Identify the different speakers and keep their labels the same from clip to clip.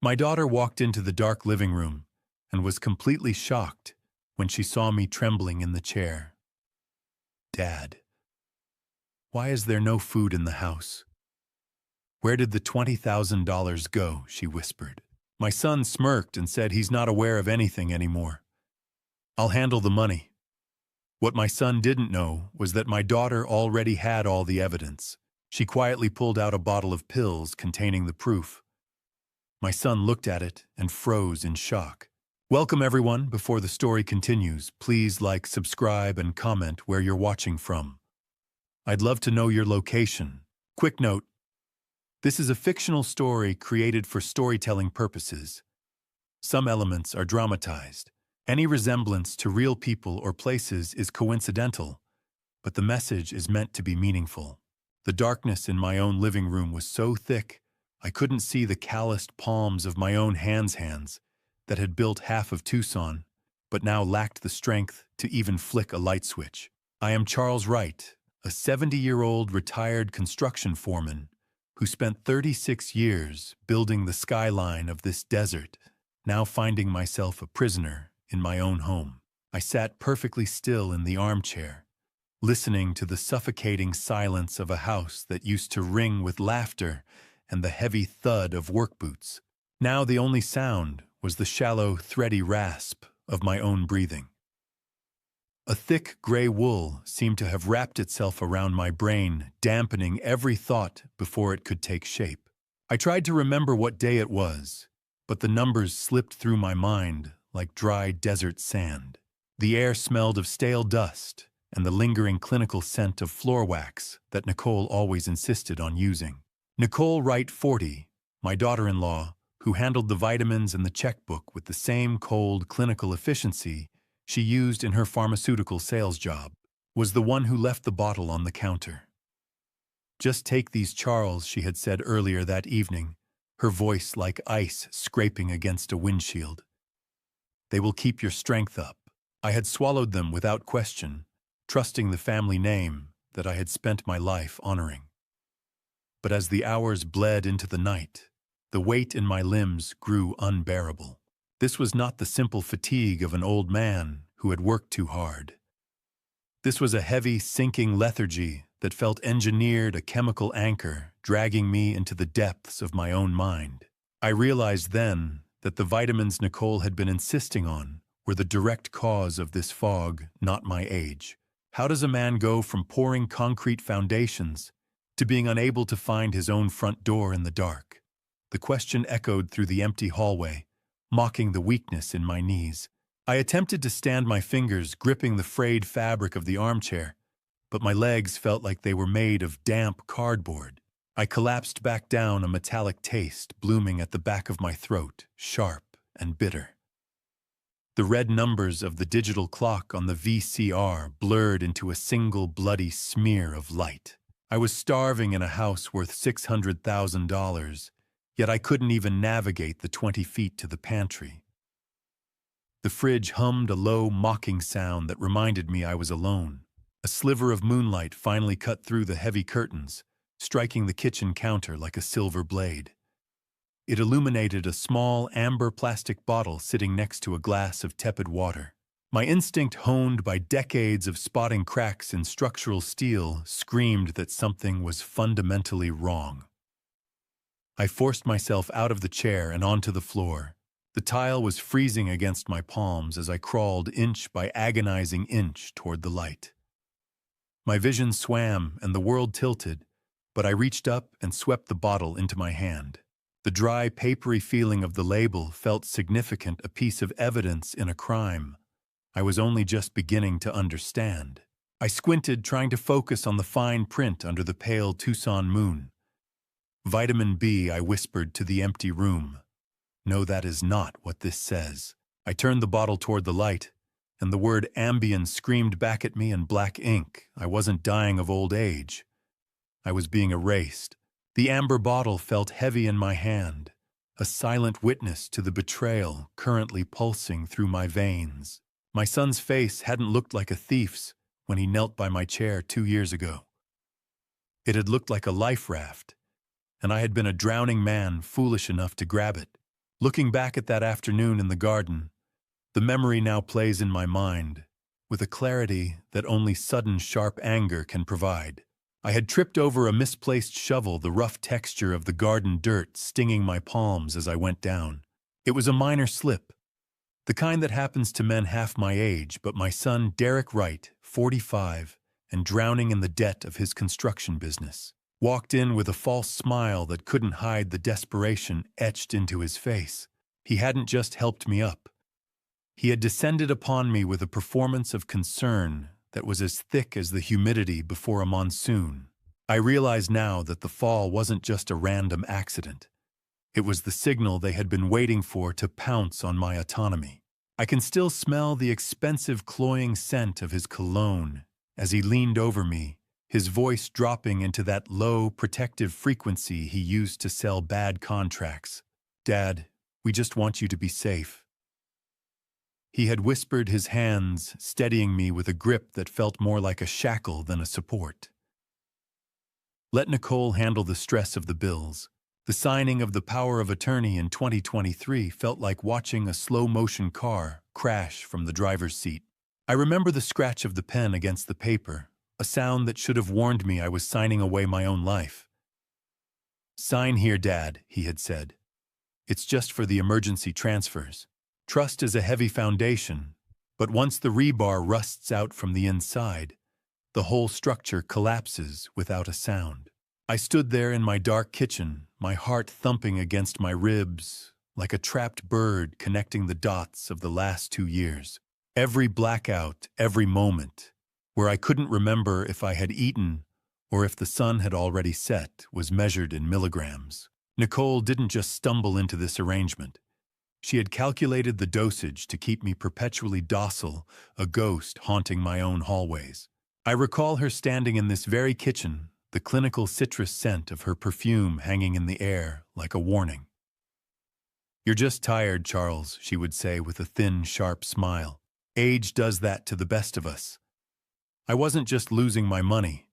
Speaker 1: My daughter walked into the dark living room and was completely shocked when she saw me trembling in the chair. "Dad, why is there no food in the house? Where did the $20,000 go?" she whispered. My son smirked and said he's not aware of anything anymore. "I'll handle the money." What my son didn't know was that my daughter already had all the evidence. She quietly pulled out a bottle of pills containing the proof. My son looked at it and froze in shock. Welcome everyone. Before the story continues, please like, subscribe, and comment where you're watching from. I'd love to know your location. Quick note: this is a fictional story created for storytelling purposes. Some elements are dramatized. Any resemblance to real people or places is coincidental, but the message is meant to be meaningful. The darkness in my own living room was so thick, I couldn't see the calloused palms of my own hands that had built half of Tucson, but now lacked the strength to even flick a light switch. I am Charles Wright, a 70-year-old retired construction foreman who spent 36 years building the skyline of this desert, now finding myself a prisoner in my own home. I sat perfectly still in the armchair, listening to the suffocating silence of a house that used to ring with laughter and the heavy thud of work boots. Now the only sound was the shallow, thready rasp of my own breathing. A thick gray wool seemed to have wrapped itself around my brain, dampening every thought before it could take shape. I tried to remember what day it was, but the numbers slipped through my mind like dry desert sand. The air smelled of stale dust and the lingering clinical scent of floor wax that Nicole always insisted on using. Nicole Wright, 40, my daughter-in-law, who handled the vitamins and the checkbook with the same cold clinical efficiency she used in her pharmaceutical sales job, was the one who left the bottle on the counter. "Just take these, Charles," she had said earlier that evening, her voice like ice scraping against a windshield. "They will keep your strength up." I had swallowed them without question, trusting the family name that I had spent my life honoring. But as the hours bled into the night, the weight in my limbs grew unbearable. This was not the simple fatigue of an old man who had worked too hard. This was a heavy, sinking lethargy that felt engineered, a chemical anchor dragging me into the depths of my own mind. I realized then that the vitamins Nicole had been insisting on were the direct cause of this fog, not my age. How does a man go from pouring concrete foundations to being unable to find his own front door in the dark? The question echoed through the empty hallway, mocking the weakness in my knees. I attempted to stand, my fingers gripping the frayed fabric of the armchair, but my legs felt like they were made of damp cardboard. I collapsed back down, a metallic taste blooming at the back of my throat, sharp and bitter. The red numbers of the digital clock on the VCR blurred into a single bloody smear of light. I was starving in a house worth $600,000, yet I couldn't even navigate the 20 feet to the pantry. The fridge hummed a low, mocking sound that reminded me I was alone. A sliver of moonlight finally cut through the heavy curtains, striking the kitchen counter like a silver blade. It illuminated a small, amber plastic bottle sitting next to a glass of tepid water. My instinct, honed by decades of spotting cracks in structural steel, screamed that something was fundamentally wrong. I forced myself out of the chair and onto the floor. The tile was freezing against my palms as I crawled inch by agonizing inch toward the light. My vision swam and the world tilted, but I reached up and swept the bottle into my hand. The dry, papery feeling of the label felt significant, a piece of evidence in a crime I was only just beginning to understand. I squinted, trying to focus on the fine print under the pale Tucson moon. "Vitamin B," I whispered to the empty room. "No, that is not what this says." I turned the bottle toward the light, and the word Ambien screamed back at me in black ink. I wasn't dying of old age. I was being erased. The amber bottle felt heavy in my hand, a silent witness to the betrayal currently pulsing through my veins. My son's face hadn't looked like a thief's when he knelt by my chair 2 years ago. It had looked like a life raft, and I had been a drowning man foolish enough to grab it. Looking back at that afternoon in the garden, the memory now plays in my mind, with a clarity that only sudden sharp anger can provide. I had tripped over a misplaced shovel, the rough texture of the garden dirt stinging my palms as I went down. It was a minor slip, the kind that happens to men half my age, but my son Derek Wright, 45, and drowning in the debt of his construction business, walked in with a false smile that couldn't hide the desperation etched into his face. He hadn't just helped me up. He had descended upon me with a performance of concern that was as thick as the humidity before a monsoon. I realize now that the fall wasn't just a random accident. It was the signal they had been waiting for to pounce on my autonomy. I can still smell the expensive cloying scent of his cologne as he leaned over me, his voice dropping into that low, protective frequency he used to sell bad contracts. "Dad, we just want you to be safe." He had whispered, his hands steadying me with a grip that felt more like a shackle than a support. Let Nicole handle the stress of the bills. The signing of the power of attorney in 2023 felt like watching a slow-motion car crash from the driver's seat. I remember the scratch of the pen against the paper, a sound that should have warned me I was signing away my own life. "Sign here, Dad," he had said. "It's just for the emergency transfers. Trust is a heavy foundation, but once the rebar rusts out from the inside, the whole structure collapses without a sound." I stood there in my dark kitchen, my heart thumping against my ribs, like a trapped bird connecting the dots of the last 2 years. Every blackout, every moment, where I couldn't remember if I had eaten or if the sun had already set, was measured in milligrams. Nicole didn't just stumble into this arrangement. She had calculated the dosage to keep me perpetually docile, a ghost haunting my own hallways. I recall her standing in this very kitchen, the clinical citrus scent of her perfume hanging in the air like a warning. "You're just tired, Charles," she would say with a thin, sharp smile. "Age does that to the best of us." I wasn't just losing my money.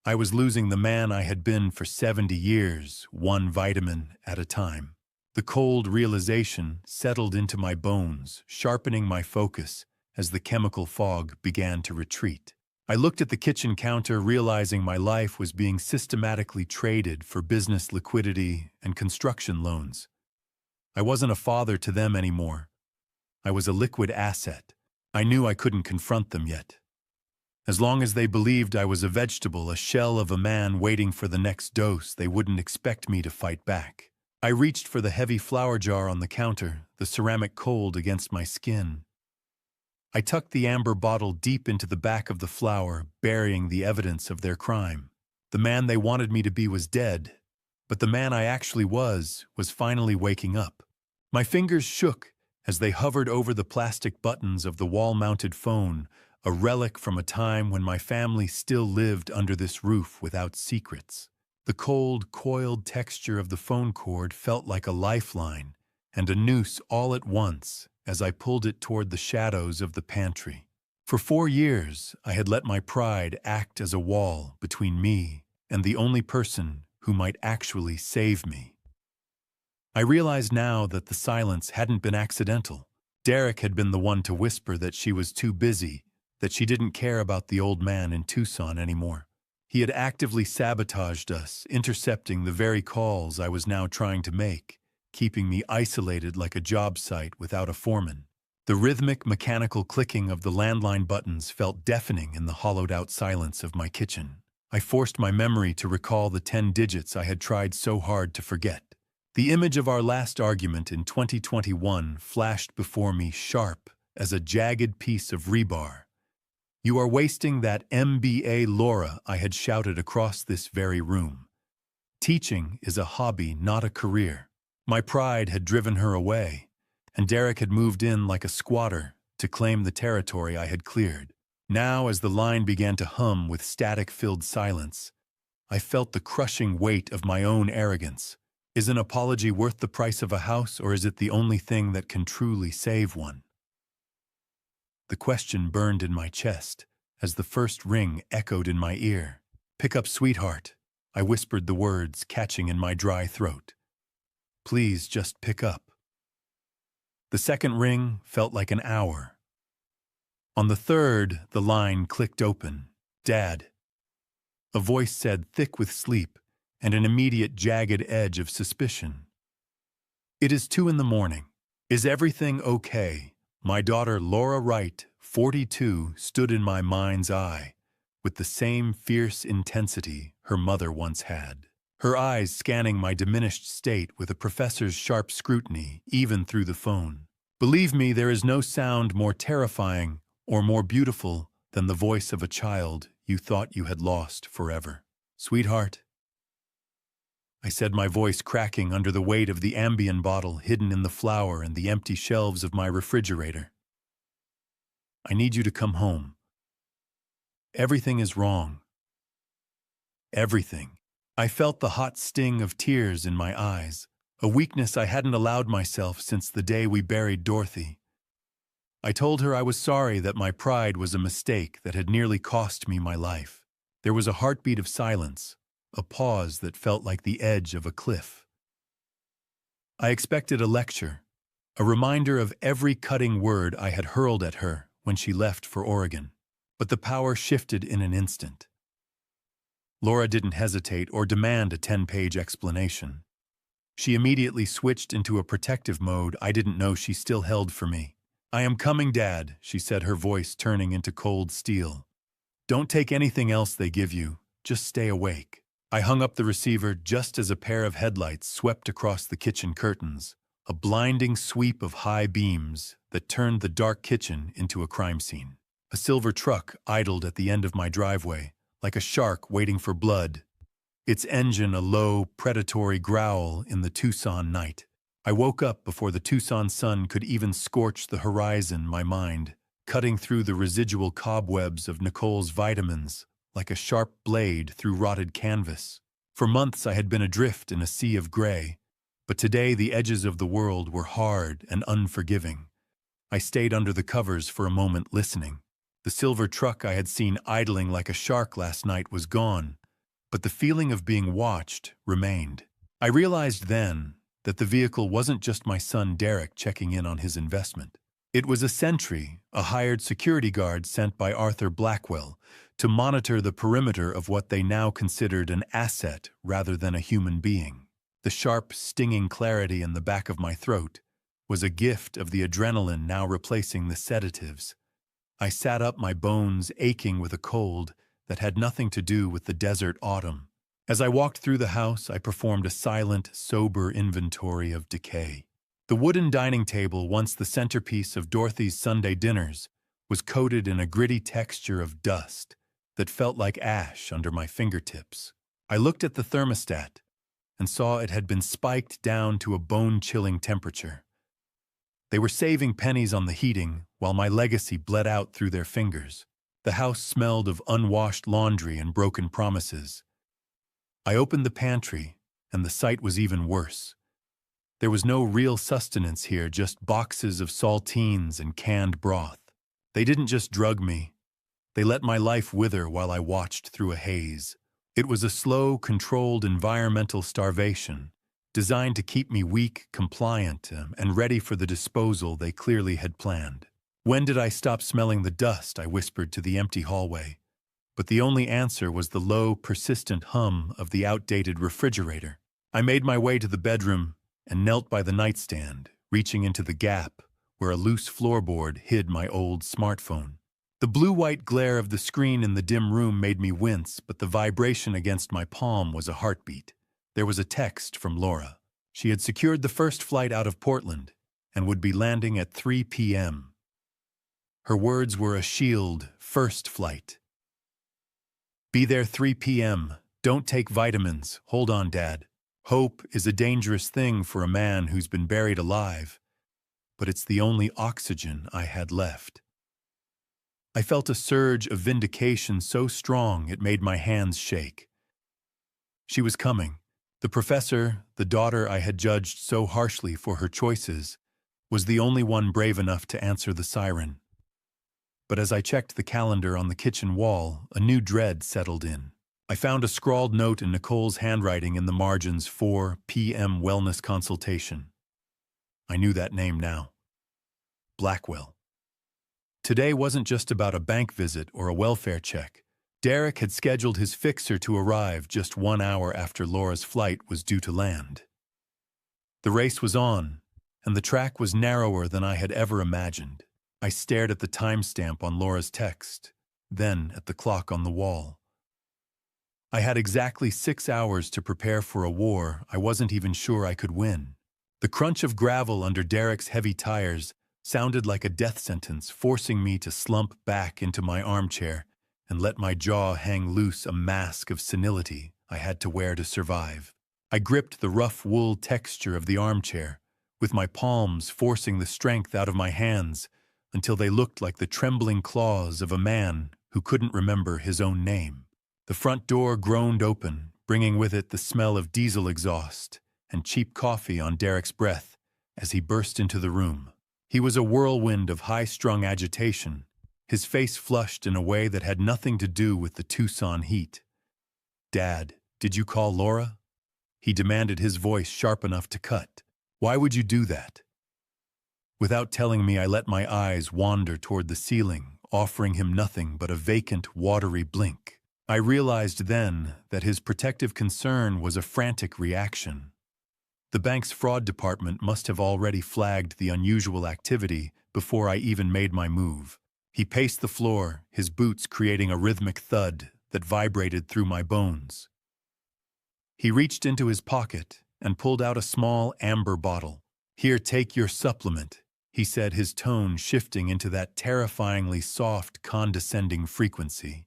Speaker 1: I was losing the man I had been for 70 years, one vitamin at a time. The cold realization settled into my bones, sharpening my focus as the chemical fog began to retreat. I looked at the kitchen counter, realizing my life was being systematically traded for business liquidity and construction loans. I wasn't a father to them anymore. I was a liquid asset. I knew I couldn't confront them yet. As long as they believed I was a vegetable, a shell of a man waiting for the next dose, they wouldn't expect me to fight back. I reached for the heavy flour jar on the counter, the ceramic cold against my skin. I tucked the amber bottle deep into the back of the flour, burying the evidence of their crime. The man they wanted me to be was dead, but the man I actually was finally waking up. My fingers shook as they hovered over the plastic buttons of the wall-mounted phone, a relic from a time when my family still lived under this roof without secrets. The cold, coiled texture of the phone cord felt like a lifeline and a noose all at once as I pulled it toward the shadows of the pantry. For 4 years, I had let my pride act as a wall between me and the only person who might actually save me. I realized now that the silence hadn't been accidental. Derek had been the one to whisper that she was too busy, that she didn't care about the old man in Tucson anymore. He had actively sabotaged us, intercepting the very calls I was now trying to make, keeping me isolated like a job site without a foreman. The rhythmic, mechanical clicking of the landline buttons felt deafening in the hollowed-out silence of my kitchen. I forced my memory to recall the 10 digits I had tried so hard to forget. The image of our last argument in 2021 flashed before me, sharp as a jagged piece of rebar. "You are wasting that MBA, Laura," I had shouted across this very room. Teaching is a hobby, not a career. My pride had driven her away, and Derek had moved in like a squatter to claim the territory I had cleared. Now, as the line began to hum with static-filled silence, I felt the crushing weight of my own arrogance. Is an apology worth the price of a house, or is it the only thing that can truly save one? The question burned in my chest as the first ring echoed in my ear. "Pick up, sweetheart," I whispered the words, catching in my dry throat. "Please just pick up." The second ring felt like an hour. On the third, the line clicked open. "Dad." A voice said, thick with sleep, and an immediate jagged edge of suspicion. "It is 2 in the morning. Is everything okay?" My daughter Laura Wright, 42, stood in my mind's eye, with the same fierce intensity her mother once had. Her eyes scanning my diminished state with a professor's sharp scrutiny, even through the phone. Believe me, there is no sound more terrifying or more beautiful than the voice of a child you thought you had lost forever. "Sweetheart," I said, my voice cracking under the weight of the Ambien bottle hidden in the flour and the empty shelves of my refrigerator. "I need you to come home. Everything is wrong. Everything." I felt the hot sting of tears in my eyes, a weakness I hadn't allowed myself since the day we buried Dorothy. I told her I was sorry that my pride was a mistake that had nearly cost me my life. There was a heartbeat of silence, a pause that felt like the edge of a cliff. I expected a lecture, a reminder of every cutting word I had hurled at her when she left for Oregon. But the power shifted in an instant. Laura didn't hesitate or demand a 10-page explanation. She immediately switched into a protective mode I didn't know she still held for me. "I am coming, Dad," she said, her voice turning into cold steel. "Don't take anything else they give you. Just stay awake." I hung up the receiver just as a pair of headlights swept across the kitchen curtains, a blinding sweep of high beams that turned the dark kitchen into a crime scene. A silver truck idled at the end of my driveway, like a shark waiting for blood, its engine a low, predatory growl in the Tucson night. I woke up before the Tucson sun could even scorch the horizon, my mind, cutting through the residual cobwebs of Nicole's vitamins like a sharp blade through rotted canvas. For months I had been adrift in a sea of gray, but today the edges of the world were hard and unforgiving. I stayed under the covers for a moment, listening. The silver truck I had seen idling like a shark last night was gone, but the feeling of being watched remained. I realized then that the vehicle wasn't just my son Derek checking in on his investment. It was a sentry, a hired security guard sent by Arthur Blackwell to monitor the perimeter of what they now considered an asset rather than a human being. The sharp, stinging clarity in the back of my throat was a gift of the adrenaline now replacing the sedatives. I sat up, my bones aching with a cold that had nothing to do with the desert autumn. As I walked through the house, I performed a silent, sober inventory of decay. The wooden dining table, once the centerpiece of Dorothy's Sunday dinners, was coated in a gritty texture of dust that felt like ash under my fingertips. I looked at the thermostat and saw it had been spiked down to a bone-chilling temperature. They were saving pennies on the heating while my legacy bled out through their fingers. The house smelled of unwashed laundry and broken promises. I opened the pantry, and the sight was even worse. There was no real sustenance here, just boxes of saltines and canned broth. They didn't just drug me. They let my life wither while I watched through a haze. It was a slow, controlled environmental starvation, designed to keep me weak, compliant, and ready for the disposal they clearly had planned. "When did I stop smelling the dust?" I whispered to the empty hallway. But the only answer was the low, persistent hum of the outdated refrigerator. I made my way to the bedroom and knelt by the nightstand, reaching into the gap where a loose floorboard hid my old smartphone. The blue-white glare of the screen in the dim room made me wince, but the vibration against my palm was a heartbeat. There was a text from Laura. She had secured the first flight out of Portland and would be landing at 3 p.m. Her words were a shield, first flight. "Be there 3 p.m. Don't take vitamins. Hold on, Dad. Hope is a dangerous thing for a man who's been buried alive, but it's the only oxygen I had left." I felt a surge of vindication so strong it made my hands shake. She was coming. The professor, the daughter I had judged so harshly for her choices, was the only one brave enough to answer the siren. But as I checked the calendar on the kitchen wall, a new dread settled in. I found a scrawled note in Nicole's handwriting in the margins: 4 p.m. wellness consultation. I knew that name now. Blackwell. Today wasn't just about a bank visit or a welfare check. Derek had scheduled his fixer to arrive just 1 hour after Laura's flight was due to land. The race was on, and the track was narrower than I had ever imagined. I stared at the timestamp on Laura's text, then at the clock on the wall. I had exactly 6 hours to prepare for a war I wasn't even sure I could win. The crunch of gravel under Derek's heavy tires sounded like a death sentence, forcing me to slump back into my armchair and let my jaw hang loose, a mask of senility I had to wear to survive. I gripped the rough wool texture of the armchair, with my palms forcing the strength out of my hands until they looked like the trembling claws of a man who couldn't remember his own name. The front door groaned open, bringing with it the smell of diesel exhaust and cheap coffee on Derek's breath as he burst into the room. He was a whirlwind of high-strung agitation, his face flushed in a way that had nothing to do with the Tucson heat. "Dad, did you call Laura?" He demanded, his voice sharp enough to cut. "Why would you do that?" Without telling me, I let my eyes wander toward the ceiling, offering him nothing but a vacant, watery blink. I realized then that his protective concern was a frantic reaction. The bank's fraud department must have already flagged the unusual activity before I even made my move. He paced the floor, his boots creating a rhythmic thud that vibrated through my bones. He reached into his pocket and pulled out a small amber bottle. "Here, take your supplement," he said, his tone shifting into that terrifyingly soft, condescending frequency.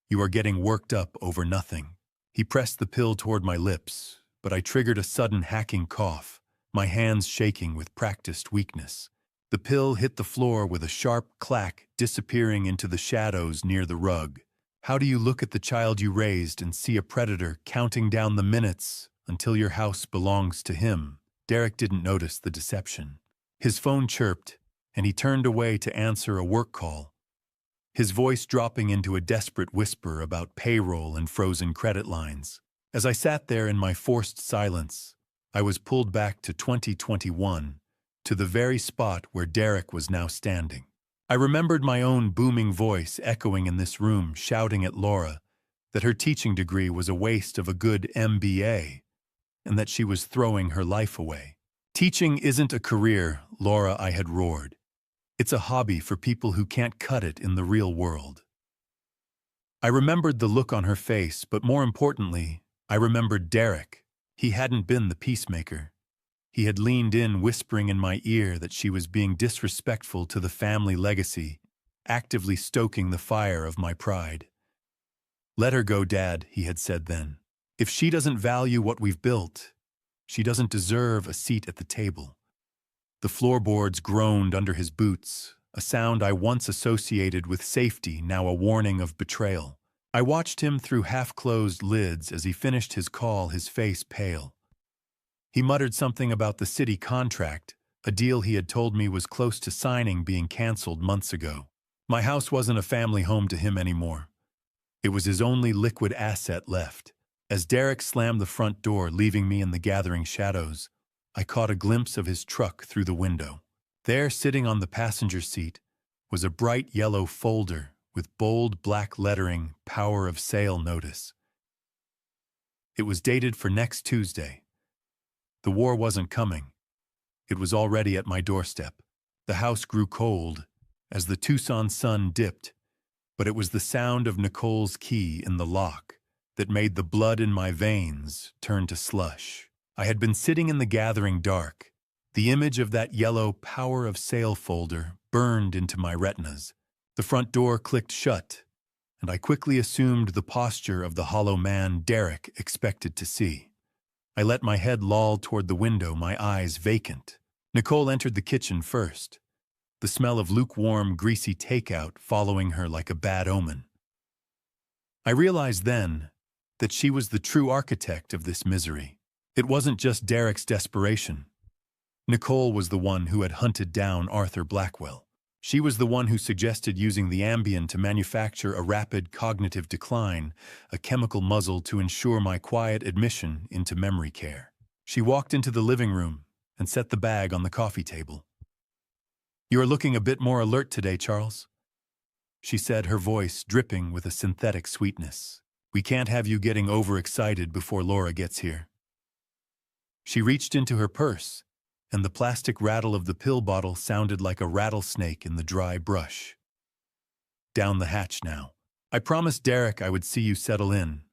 Speaker 1: "You are getting worked up over nothing." He pressed the pill toward my lips, but I triggered a sudden hacking cough, my hands shaking with practiced weakness. The pill hit the floor with a sharp clack, disappearing into the shadows near the rug. How do you look at the child you raised and see a predator counting down the minutes until your house belongs to him? Derek didn't notice the deception. His phone chirped, and he turned away to answer a work call, his voice dropping into a desperate whisper about payroll and frozen credit lines. As I sat there in my forced silence, I was pulled back to 2021, to the very spot where Derek was now standing. I remembered my own booming voice echoing in this room, shouting at Laura that her teaching degree was a waste of a good MBA, and that she was throwing her life away. "Teaching isn't a career, Laura," I had roared. "It's a hobby for people who can't cut it in the real world." I remembered the look on her face, but more importantly, I remembered Derek. He hadn't been the peacemaker. He had leaned in, whispering in my ear that she was being disrespectful to the family legacy, actively stoking the fire of my pride. "Let her go, Dad," he had said then. "If she doesn't value what we've built, she doesn't deserve a seat at the table." The floorboards groaned under his boots, a sound I once associated with safety, now a warning of betrayal. I watched him through half-closed lids as he finished his call, his face pale. He muttered something about the city contract, a deal he had told me was close to signing, being canceled months ago. My house wasn't a family home to him anymore. It was his only liquid asset left. As Derek slammed the front door, leaving me in the gathering shadows, I caught a glimpse of his truck through the window. There, sitting on the passenger seat, was a bright yellow folder with bold black lettering, "Power of Sale Notice." It was dated for next Tuesday. The war wasn't coming. It was already at my doorstep. The house grew cold as the Tucson sun dipped, but it was the sound of Nicole's key in the lock that made the blood in my veins turn to slush. I had been sitting in the gathering dark. The image of that yellow "Power of Sale" folder burned into my retinas. The front door clicked shut, and I quickly assumed the posture of the hollow man Derek expected to see. I let my head loll toward the window, my eyes vacant. Nicole entered the kitchen first, the smell of lukewarm, greasy takeout following her like a bad omen. I realized then that she was the true architect of this misery. It wasn't just Derek's desperation. Nicole was the one who had hunted down Arthur Blackwell. She was the one who suggested using the Ambien to manufacture a rapid cognitive decline, a chemical muzzle to ensure my quiet admission into memory care. She walked into the living room and set the bag on the coffee table. "You are looking a bit more alert today, Charles," she said, her voice dripping with a synthetic sweetness. "We can't have you getting overexcited before Laura gets here." She reached into her purse, and the plastic rattle of the pill bottle sounded like a rattlesnake in the dry brush. "Down the hatch now. I promised Derek I would see you settle in."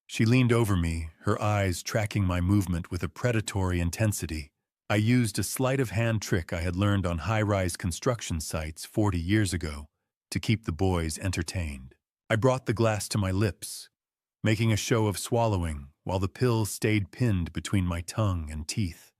Speaker 1: She leaned over me, her eyes tracking my movement with a predatory intensity. I used a sleight of hand trick I had learned on high-rise construction sites 40 years ago to keep the boys entertained. I brought the glass to my lips, making a show of swallowing while the pill stayed pinned between my tongue and teeth.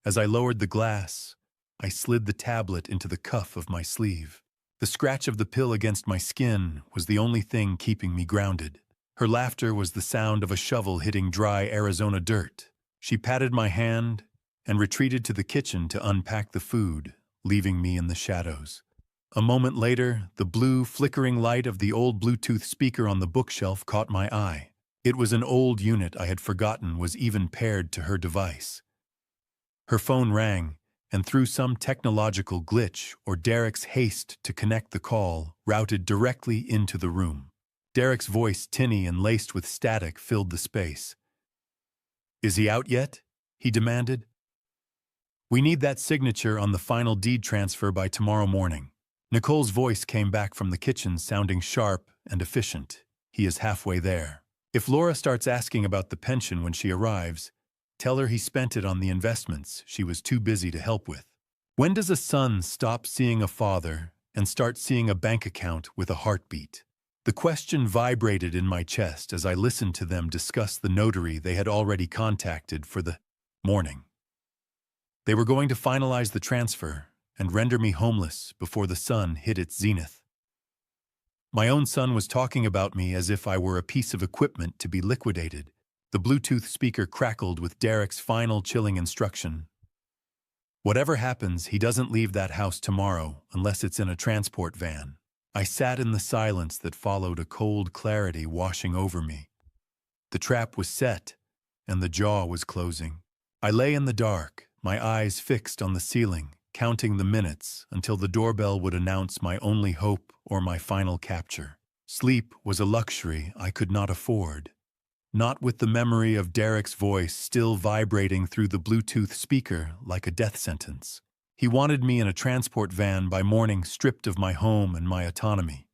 Speaker 1: As I lowered the glass, I slid the tablet into the cuff of my sleeve. The scratch of the pill against my skin was the only thing keeping me grounded. Her laughter was the sound of a shovel hitting dry Arizona dirt. She patted my hand and retreated to the kitchen to unpack the food, leaving me in the shadows. A moment later, the blue, flickering light of the old Bluetooth speaker on the bookshelf caught my eye. It was an old unit I had forgotten was even paired to her device. Her phone rang, and through some technological glitch or Derek's haste to connect the call, routed directly into the room. Derek's voice, tinny and laced with static, filled the space. "Is he out yet?" he demanded. "We need that signature on the final deed transfer by tomorrow morning." Nicole's voice came back from the kitchen, sounding sharp and efficient. "He is halfway there. If Laura starts asking about the pension when she arrives, tell her he spent it on the investments she was too busy to help with." When does a son stop seeing a father and start seeing a bank account with a heartbeat? The question vibrated in my chest as I listened to them discuss the notary they had already contacted for the morning. They were going to finalize the transfer and render me homeless before the sun hit its zenith. My own son was talking about me as if I were a piece of equipment to be liquidated. The Bluetooth speaker crackled with Derek's final chilling instruction. "Whatever happens, he doesn't leave that house tomorrow unless it's in a transport van." I sat in the silence that followed, a cold clarity washing over me. The trap was set, and the jaw was closing. I lay in the dark, my eyes fixed on the ceiling, counting the minutes until the doorbell would announce my only hope or my final capture. Sleep was a luxury I could not afford. Not with the memory of Derek's voice still vibrating through the Bluetooth speaker like a death sentence. He wanted me in a transport van by morning, stripped of my home and my autonomy.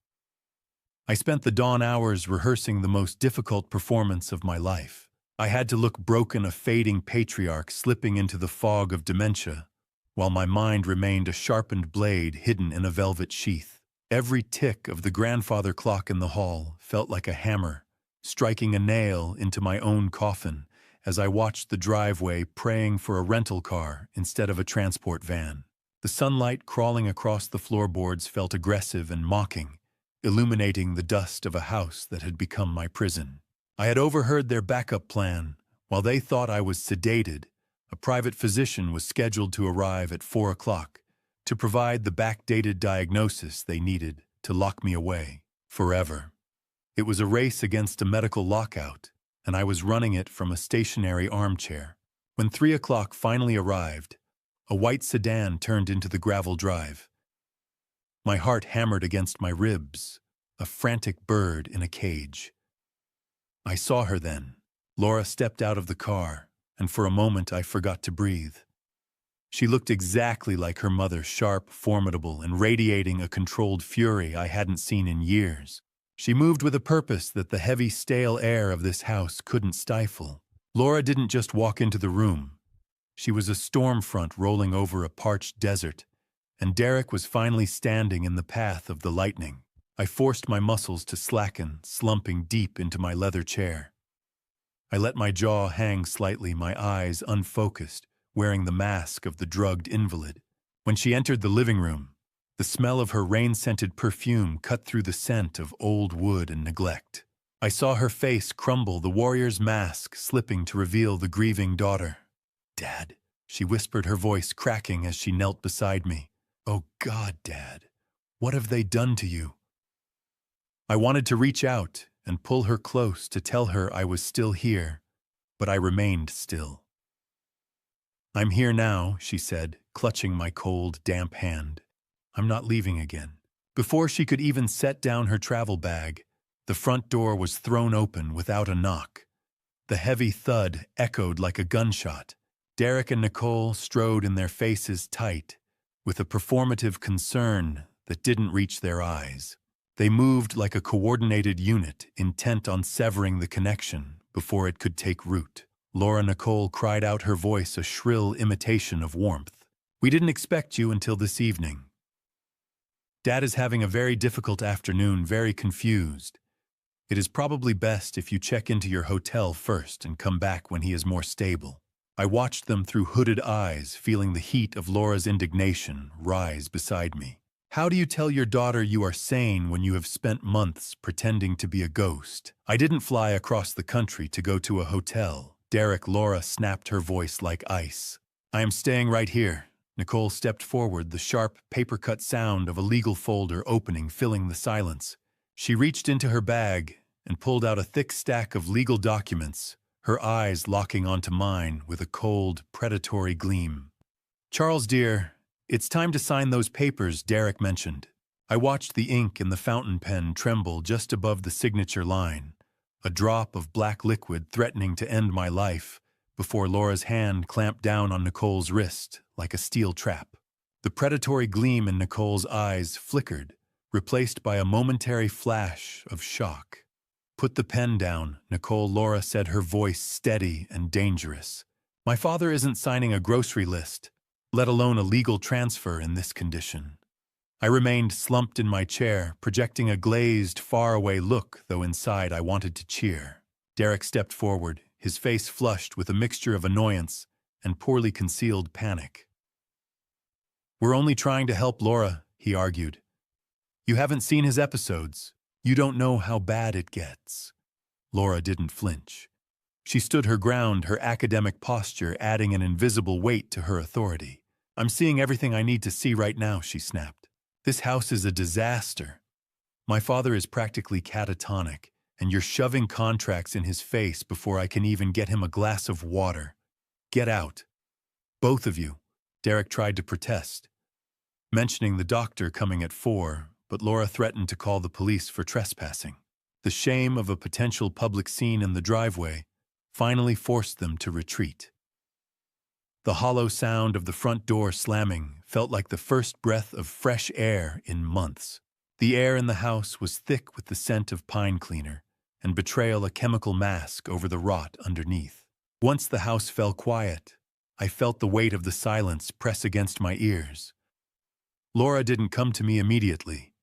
Speaker 1: I spent the dawn hours rehearsing the most difficult performance of my life. I had to look broken, a fading patriarch slipping into the fog of dementia, while my mind remained a sharpened blade hidden in a velvet sheath. Every tick of the grandfather clock in the hall felt like a hammer, striking a nail into my own coffin as I watched the driveway, praying for a rental car instead of a transport van. The sunlight crawling across the floorboards felt aggressive and mocking, illuminating the dust of a house that had become my prison. I had overheard their backup plan. While they thought I was sedated, a private physician was scheduled to arrive at 4 o'clock to provide the backdated diagnosis they needed to lock me away forever. It was a race against a medical lockout, and I was running it from a stationary armchair. When 3 o'clock finally arrived, a white sedan turned into the gravel drive. My heart hammered against my ribs, a frantic bird in a cage. I saw her then. Laura stepped out of the car, and for a moment I forgot to breathe. She looked exactly like her mother, sharp, formidable, and radiating a controlled fury I hadn't seen in years. She moved with a purpose that the heavy, stale air of this house couldn't stifle. Laura didn't just walk into the room. She was a storm front rolling over a parched desert, and Derek was finally standing in the path of the lightning. I forced my muscles to slacken, slumping deep into my leather chair. I let my jaw hang slightly, my eyes unfocused, wearing the mask of the drugged invalid. When she entered the living room, the smell of her rain-scented perfume cut through the scent of old wood and neglect. I saw her face crumble, the warrior's mask slipping to reveal the grieving daughter. "Dad," she whispered, her voice cracking as she knelt beside me. "Oh God, Dad, what have they done to you?" I wanted to reach out and pull her close to tell her I was still here, but I remained still. "I'm here now," she said, clutching my cold, damp hand. I'm not leaving again. Before she could even set down her travel bag, the front door was thrown open without a knock. The heavy thud echoed like a gunshot. Derek and Nicole strode in their faces tight, with a performative concern that didn't reach their eyes. They moved like a coordinated unit, intent on severing the connection before it could take root. Laura Nicole cried out, her voice a shrill imitation of warmth. "We didn't expect you until this evening. Dad is having a very difficult afternoon, very confused. It is probably best if you check into your hotel first and come back when he is more stable." I watched them through hooded eyes, feeling the heat of Laura's indignation rise beside me. "How do you tell your daughter you are sane when you have spent months pretending to be a ghost?" "I didn't fly across the country to go to a hotel." Laura snapped, her voice like ice. "I am staying right here." Nicole stepped forward, the sharp, paper-cut sound of a legal folder opening filling the silence. She reached into her bag and pulled out a thick stack of legal documents, her eyes locking onto mine with a cold, predatory gleam. "Charles, dear, it's time to sign those papers Derek mentioned." I watched the ink in the fountain pen tremble just above the signature line, a drop of black liquid threatening to end my life, before Laura's hand clamped down on Nicole's wrist like a steel trap. The predatory gleam in Nicole's eyes flickered, replaced by a momentary flash of shock. "Put the pen down," Laura said, her voice steady and dangerous. "My father isn't signing a grocery list, let alone a legal transfer in this condition." I remained slumped in my chair, projecting a glazed, faraway look, though inside I wanted to cheer. Derek stepped forward, his face flushed with a mixture of annoyance and poorly concealed panic. "We're only trying to help Laura," he argued. "You haven't seen his episodes. You don't know how bad it gets." Laura didn't flinch. She stood her ground, her academic posture adding an invisible weight to her authority. "I'm seeing everything I need to see right now," she snapped. "This house is a disaster. My father is practically catatonic, and you're shoving contracts in his face before I can even get him a glass of water. Get out. Both of you." Derek tried to protest, mentioning the doctor coming at 4, but Laura threatened to call the police for trespassing. The shame of a potential public scene in the driveway finally forced them to retreat. The hollow sound of the front door slamming felt like the first breath of fresh air in months. The air in the house was thick with the scent of pine cleaner and betrayal, a chemical mask over the rot underneath. Once the house fell quiet, I felt the weight of the silence press against my ears. Laura didn't come to me immediately.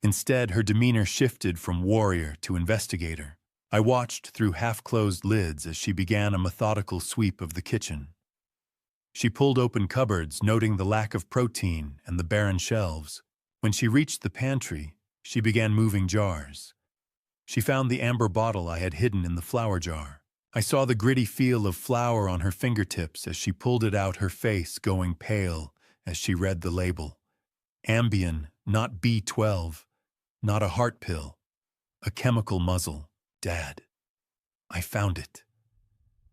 Speaker 1: Instead, her demeanor shifted from warrior to investigator. I watched through half-closed lids as she began a methodical sweep of the kitchen. She pulled open cupboards, noting the lack of protein and the barren shelves. When she reached the pantry, she began moving jars. She found the amber bottle I had hidden in the flour jar. I saw the gritty feel of flour on her fingertips as she pulled it out, her face going pale as she read the label. Ambien, not B12, not a heart pill, a chemical muzzle. "Dad, I found it."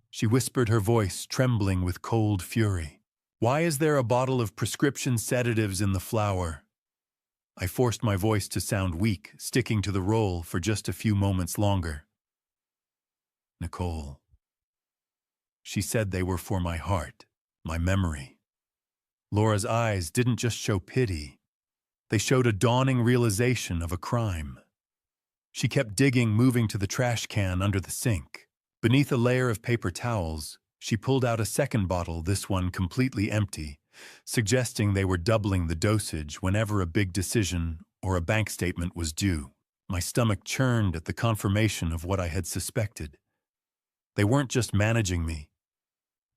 Speaker 1: She whispered, her voice trembling with cold fury. "Why is there a bottle of prescription sedatives in the flour?" I forced my voice to sound weak, sticking to the role for just a few moments longer. "Nicole." She said they were for my heart, my memory. Laura's eyes didn't just show pity. They showed a dawning realization of a crime. She kept digging, moving to the trash can under the sink. Beneath a layer of paper towels, she pulled out a second bottle, this one completely empty, suggesting they were doubling the dosage whenever a big decision or a bank statement was due. My stomach churned at the confirmation of what I had suspected. They weren't just managing me.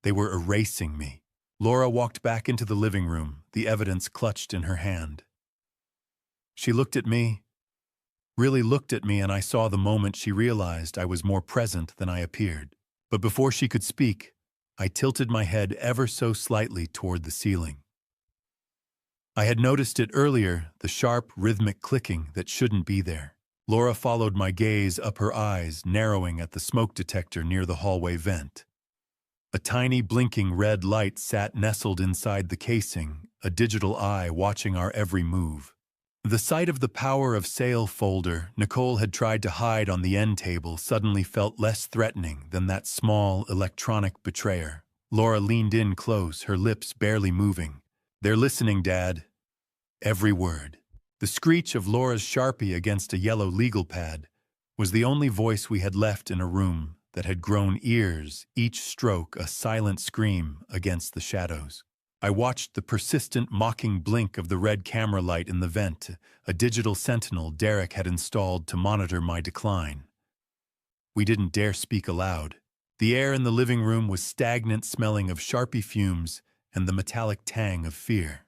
Speaker 1: They were erasing me. Laura walked back into the living room, the evidence clutched in her hand. She looked at me, really looked at me, and I saw the moment she realized I was more present than I appeared. But before she could speak, I tilted my head ever so slightly toward the ceiling. I had noticed it earlier, the sharp, rhythmic clicking that shouldn't be there. Laura followed my gaze up, her eyes narrowing at the smoke detector near the hallway vent. A tiny blinking red light sat nestled inside the casing, a digital eye watching our every move. The sight of the power of sale folder Nicole had tried to hide on the end table suddenly felt less threatening than that small electronic betrayer. Laura leaned in close, her lips barely moving. "They're listening, Dad." Every word. The screech of Laura's Sharpie against a yellow legal pad was the only voice we had left in a room that had grown ears, each stroke a silent scream against the shadows. I watched the persistent mocking blink of the red camera light in the vent, a digital sentinel Derek had installed to monitor my decline. We didn't dare speak aloud. The air in the living room was stagnant, smelling of Sharpie fumes and the metallic tang of fear.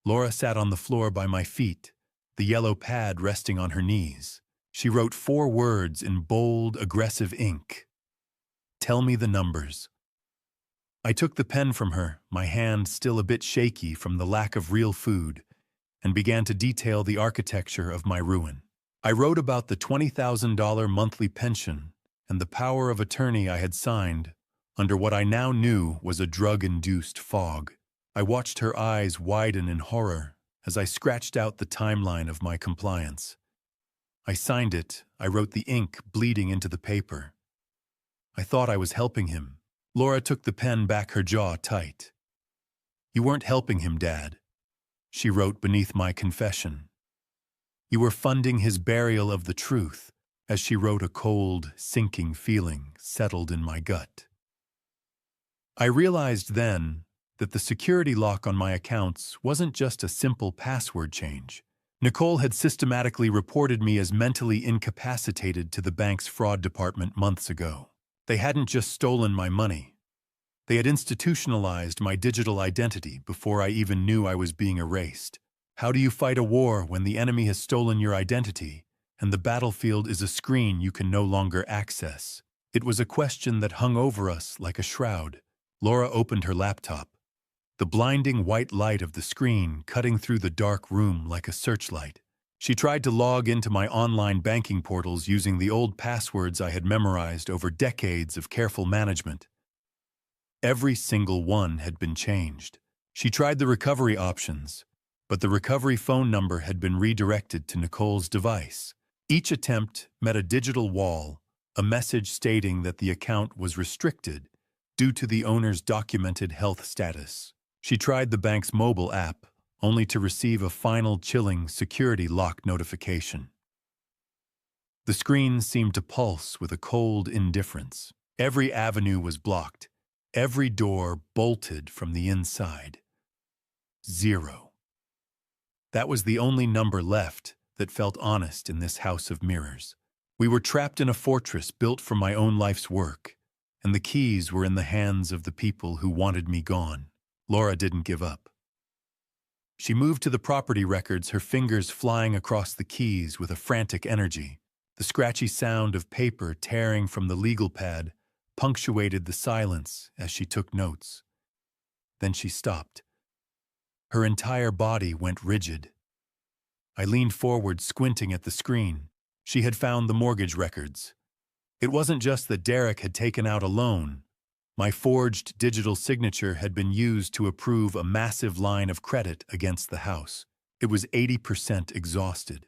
Speaker 1: Laura sat on the floor by my feet, the yellow pad resting on her knees. She wrote 4 words in bold, aggressive ink. "Tell me the numbers." I took the pen from her, my hand still a bit shaky from the lack of real food, and began to detail the architecture of my ruin. I wrote about the $20,000 monthly pension and the power of attorney I had signed under what I now knew was a drug-induced fog. I watched her eyes widen in horror as I scratched out the timeline of my compliance. I signed it. I wrote the ink bleeding into the paper. I thought I was helping him. Laura took the pen back, her jaw tight. "You weren't helping him, Dad," she wrote beneath my confession. "You were funding his burial of the truth," as she wrote. A cold, sinking feeling settled in my gut. I realized then that the security lock on my accounts wasn't just a simple password change. Nicole had systematically reported me as mentally incapacitated to the bank's fraud department months ago. They hadn't just stolen my money. They had institutionalized my digital identity before I even knew I was being erased. How do you fight a war when the enemy has stolen your identity and the battlefield is a screen you can no longer access? It was a question that hung over us like a shroud. Laura opened her laptop, the blinding white light of the screen cutting through the dark room like a searchlight. She tried to log into my online banking portals using the old passwords I had memorized over decades of careful management. Every single one had been changed. She tried the recovery options, but the recovery phone number had been redirected to Nicole's device. Each attempt met a digital wall, a message stating that the account was restricted due to the owner's documented health status. She tried the bank's mobile app, only to receive a final chilling security lock notification. The screen seemed to pulse with a cold indifference. Every avenue was blocked, every door bolted from the inside. 0. That was the only number left that felt honest in this house of mirrors. We were trapped in a fortress built for my own life's work, and the keys were in the hands of the people who wanted me gone. Laura didn't give up. She moved to the property records, her fingers flying across the keys with a frantic energy. The scratchy sound of paper tearing from the legal pad punctuated the silence as she took notes. Then she stopped. Her entire body went rigid. I leaned forward, squinting at the screen. She had found the mortgage records. It wasn't just that Derek had taken out a loan. My forged digital signature had been used to approve a massive line of credit against the house. It was 80% exhausted.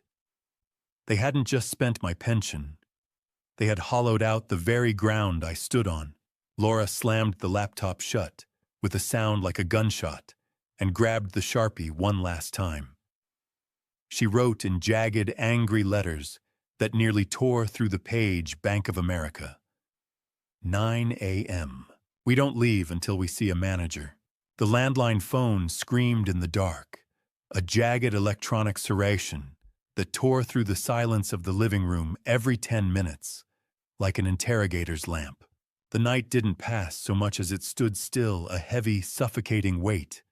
Speaker 1: They hadn't just spent my pension. They had hollowed out the very ground I stood on. Laura slammed the laptop shut, with a sound like a gunshot, and grabbed the Sharpie one last time. She wrote in jagged, angry letters that nearly tore through the page, "Bank of America. 9 a.m. We don't leave until we see a manager." The landline phone screamed in the dark, a jagged electronic serration that tore through the silence of the living room every 10 minutes, like an interrogator's lamp. The night didn't pass so much as it stood still, a heavy, suffocating weight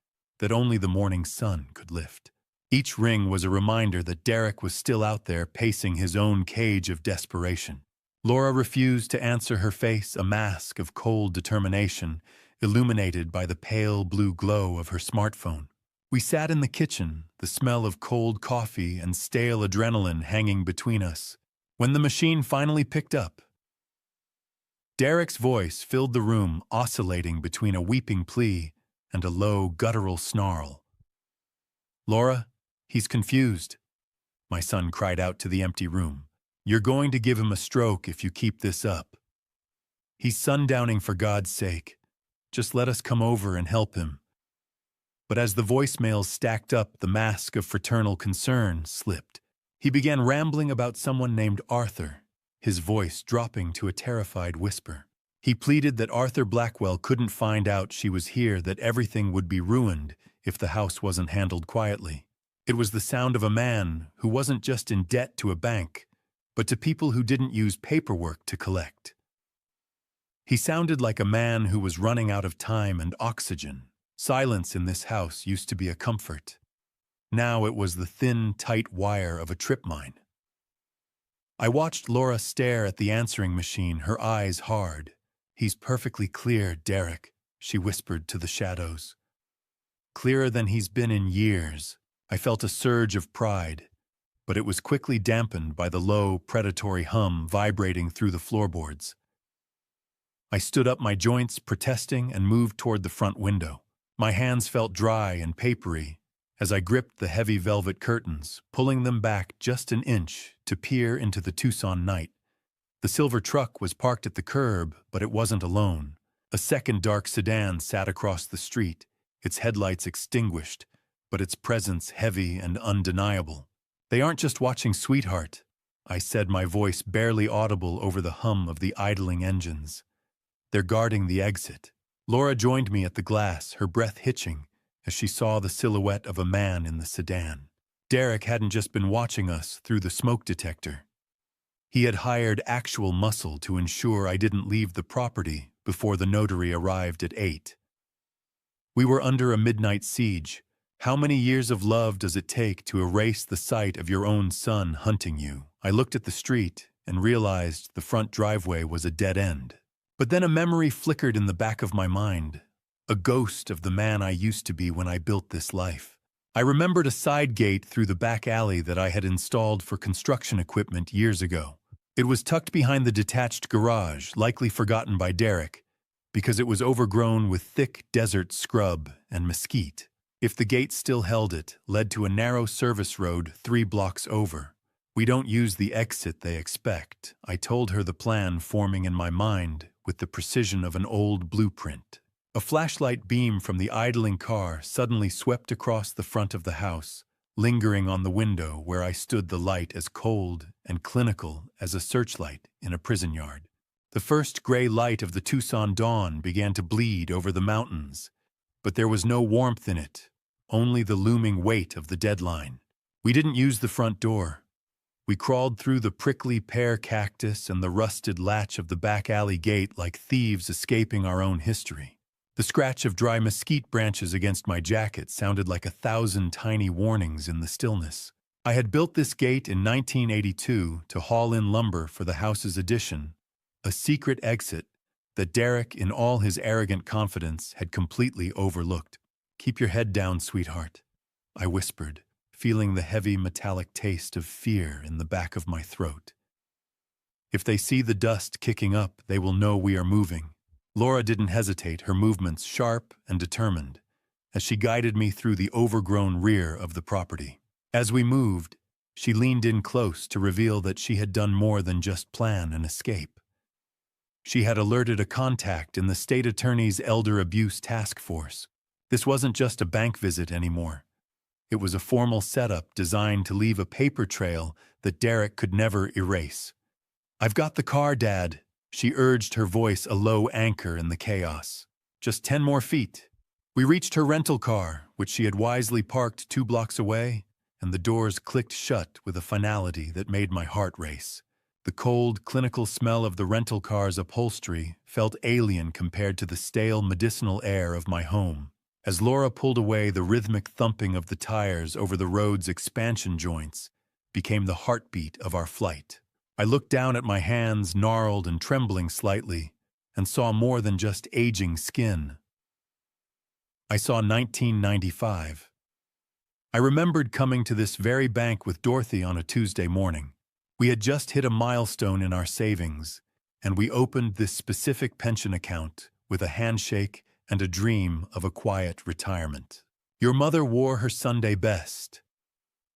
Speaker 1: that only the morning sun could lift. Each ring was a reminder that Derek was still out there pacing his own cage of desperation. Laura refused to answer, her face a mask of cold determination, illuminated by the pale blue glow of her smartphone. We sat in the kitchen, the smell of cold coffee and stale adrenaline hanging between us. When the machine finally picked up, Derek's voice filled the room, oscillating between a weeping plea and a low, guttural snarl. "Laura, he's confused," my son cried out to the empty room. "You're going to give him a stroke if you keep this up. He's sundowning, for God's sake. Just let us come over and help him." But as the voicemails stacked up, the mask of fraternal concern slipped. He began rambling about someone named Arthur, his voice dropping to a terrified whisper. He pleaded that Arthur Blackwell couldn't find out she was here, that everything would be ruined if the house wasn't handled quietly. It was the sound of a man who wasn't just in debt to a bank, but to people who didn't use paperwork to collect. He sounded like a man who was running out of time and oxygen. Silence in this house used to be a comfort. Now it was the thin, tight wire of a trip mine. I watched Laura stare at the answering machine, her eyes hard. "He's perfectly clear, Derek," she whispered to the shadows. "Clearer than he's been in years." I felt a surge of pride, but it was quickly dampened by the low, predatory hum vibrating through the floorboards. I stood up, my joints protesting, and moved toward the front window. My hands felt dry and papery as I gripped the heavy velvet curtains, pulling them back just an inch to peer into the Tucson night. The silver truck was parked at the curb, but it wasn't alone. A second dark sedan sat across the street, its headlights extinguished, but its presence heavy and undeniable. "They aren't just watching, sweetheart," I said, my voice barely audible over the hum of the idling engines. "They're guarding the exit." Laura joined me at the glass, her breath hitching as she saw the silhouette of a man in the sedan. Derek hadn't just been watching us through the smoke detector. He had hired actual muscle to ensure I didn't leave the property before the notary arrived at 8. We were under a midnight siege. How many years of love does it take to erase the sight of your own son hunting you? I looked at the street and realized the front driveway was a dead end. But then a memory flickered in the back of my mind, a ghost of the man I used to be when I built this life. I remembered a side gate through the back alley that I had installed for construction equipment years ago. It was tucked behind the detached garage, likely forgotten by Derek, because it was overgrown with thick desert scrub and mesquite. If the gate still held, it led to a narrow service road 3 blocks over. "We don't use the exit they expect," I told her, the plan forming in my mind with the precision of an old blueprint. A flashlight beam from the idling car suddenly swept across the front of the house, lingering on the window where I stood, the light as cold and clinical as a searchlight in a prison yard. The first gray light of the Tucson dawn began to bleed over the mountains, but there was no warmth in it, only the looming weight of the deadline. We didn't use the front door. We crawled through the prickly pear cactus and the rusted latch of the back alley gate like thieves escaping our own history. The scratch of dry mesquite branches against my jacket sounded like 1,000 tiny warnings in the stillness. I had built this gate in 1982 to haul in lumber for the house's addition, a secret exit that Derek, in all his arrogant confidence, had completely overlooked. "Keep your head down, sweetheart," I whispered, feeling the heavy metallic taste of fear in the back of my throat. "If they see the dust kicking up, they will know we are moving." Laura didn't hesitate, her movements sharp and determined, as she guided me through the overgrown rear of the property. As we moved, she leaned in close to reveal that she had done more than just plan an escape. She had alerted a contact in the state attorney's elder abuse task force. This wasn't just a bank visit anymore. It was a formal setup designed to leave a paper trail that Derek could never erase. "I've got the car, Dad," she urged, her voice a low anchor in the chaos. "Just 10 more feet." We reached her rental car, which she had wisely parked 2 blocks away, and the doors clicked shut with a finality that made my heart race. The cold, clinical smell of the rental car's upholstery felt alien compared to the stale, medicinal air of my home. As Laura pulled away, the rhythmic thumping of the tires over the road's expansion joints became the heartbeat of our flight. I looked down at my hands, gnarled and trembling slightly, and saw more than just aging skin. I saw 1995. I remembered coming to this very bank with Dorothy on a Tuesday morning. We had just hit a milestone in our savings, and we opened this specific pension account with a handshake and a dream of a quiet retirement. Your mother wore her Sunday best.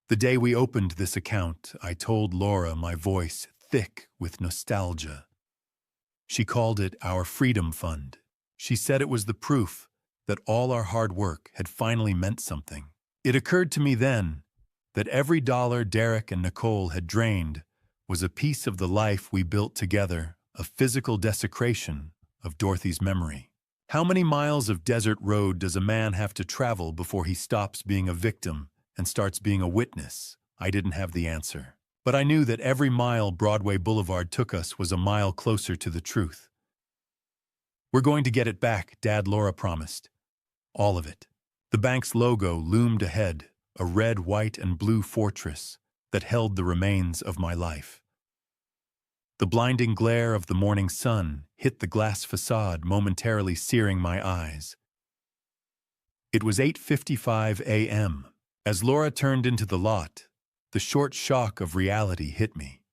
Speaker 1: The day we opened this account, I told Laura, my voice thick with nostalgia. She called it our Freedom Fund. She said it was the proof that all our hard work had finally meant something. It occurred to me then that every dollar Derek and Nicole had drained was a piece of the life we built together, a physical desecration of Dorothy's memory. How many miles of desert road does a man have to travel before he stops being a victim and starts being a witness? I didn't have the answer. But I knew that every mile Broadway Boulevard took us was a mile closer to the truth. We're going to get it back, Dad, Laura promised. All of it. The bank's logo loomed ahead, a red, white, and blue fortress that held the remains of my life. The blinding glare of the morning sun hit the glass facade, momentarily searing my eyes. It was 8:55 a.m. As Laura turned into the lot, the short shock of reality hit me.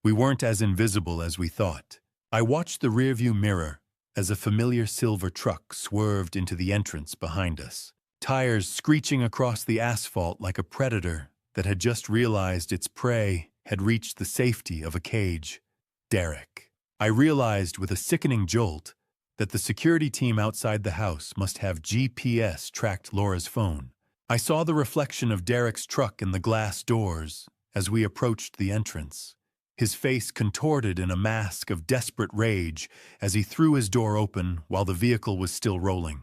Speaker 1: We weren't as invisible as we thought. I watched the rearview mirror as a familiar silver truck swerved into the entrance behind us, tires screeching across the asphalt like a predator that had just realized its prey had reached the safety of a cage. Derek. I realized with a sickening jolt that the security team outside the house must have GPS tracked Laura's phone. I saw the reflection of Derek's truck in the glass doors as we approached the entrance, his face contorted in a mask of desperate rage as he threw his door open while the vehicle was still rolling.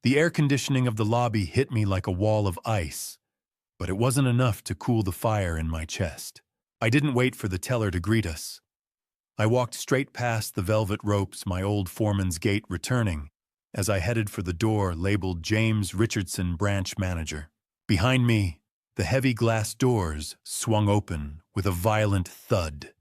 Speaker 1: The air conditioning of the lobby hit me like a wall of ice, but it wasn't enough to cool the fire in my chest. I didn't wait for the teller to greet us. I walked straight past the velvet ropes, my old foreman's gate returning, as I headed for the door labeled James Richardson, branch manager. Behind me, the heavy glass doors swung open with a violent thud.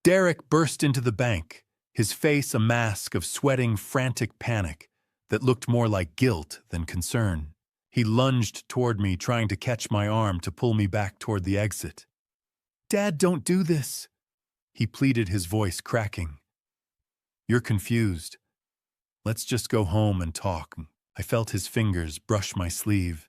Speaker 1: Derek burst into the bank, his face a mask of sweating, frantic panic that looked more like guilt than concern. He lunged toward me, trying to catch my arm to pull me back toward the exit. "Dad, don't do this," he pleaded, his voice cracking. "You're confused. Let's just go home and talk." I felt his fingers brush my sleeve,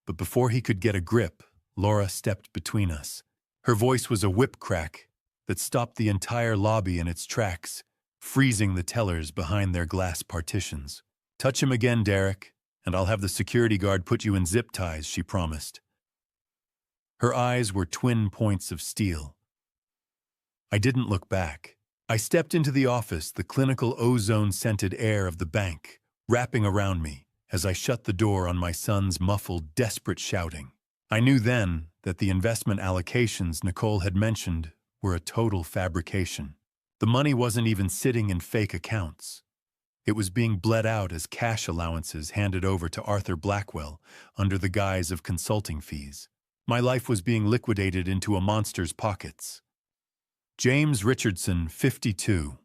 Speaker 1: but before he could get a grip, Laura stepped between us. Her voice was a whip crack that stopped the entire lobby in its tracks, freezing the tellers behind their glass partitions. "Touch him again, Derek, and I'll have the security guard put you in zip ties," she promised. Her eyes were twin points of steel. I didn't look back. I stepped into the office, the clinical ozone-scented air of the bank wrapping around me as I shut the door on my son's muffled, desperate shouting. I knew then that the investment allocations Nicole had mentioned were a total fabrication. The money wasn't even sitting in fake accounts. It was being bled out as cash allowances handed over to Arthur Blackwell under the guise of consulting fees. My life was being liquidated into a monster's pockets. James Richardson, 52,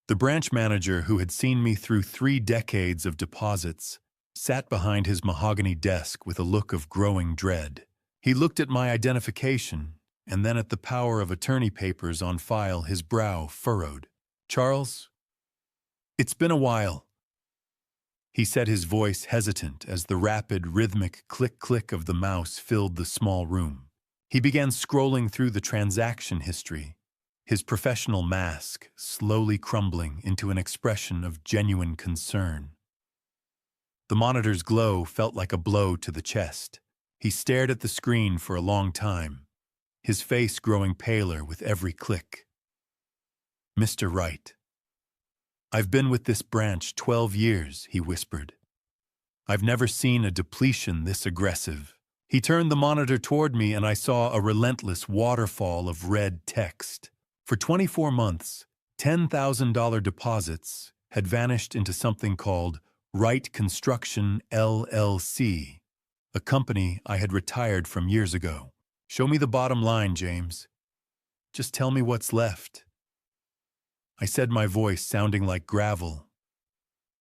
Speaker 1: the branch manager who had seen me through 3 decades of deposits, sat behind his mahogany desk with a look of growing dread. He looked at my identification and then at the power of attorney papers on file, his brow furrowed. "Charles, it's been a while," he said, his voice hesitant as the rapid, rhythmic click-click of the mouse filled the small room. He began scrolling through the transaction history, his professional mask slowly crumbling into an expression of genuine concern. The monitor's glow felt like a blow to the chest. He stared at the screen for a long time, his face growing paler with every click. "Mr. Wright, I've been with this branch 12 years, he whispered. "I've never seen a depletion this aggressive." He turned the monitor toward me and I saw a relentless waterfall of red text. For 24 months, $10,000 deposits had vanished into something called Wright Construction LLC, a company I had retired from years ago. "Show me the bottom line, James. Just tell me what's left," I said, my voice sounding like gravel.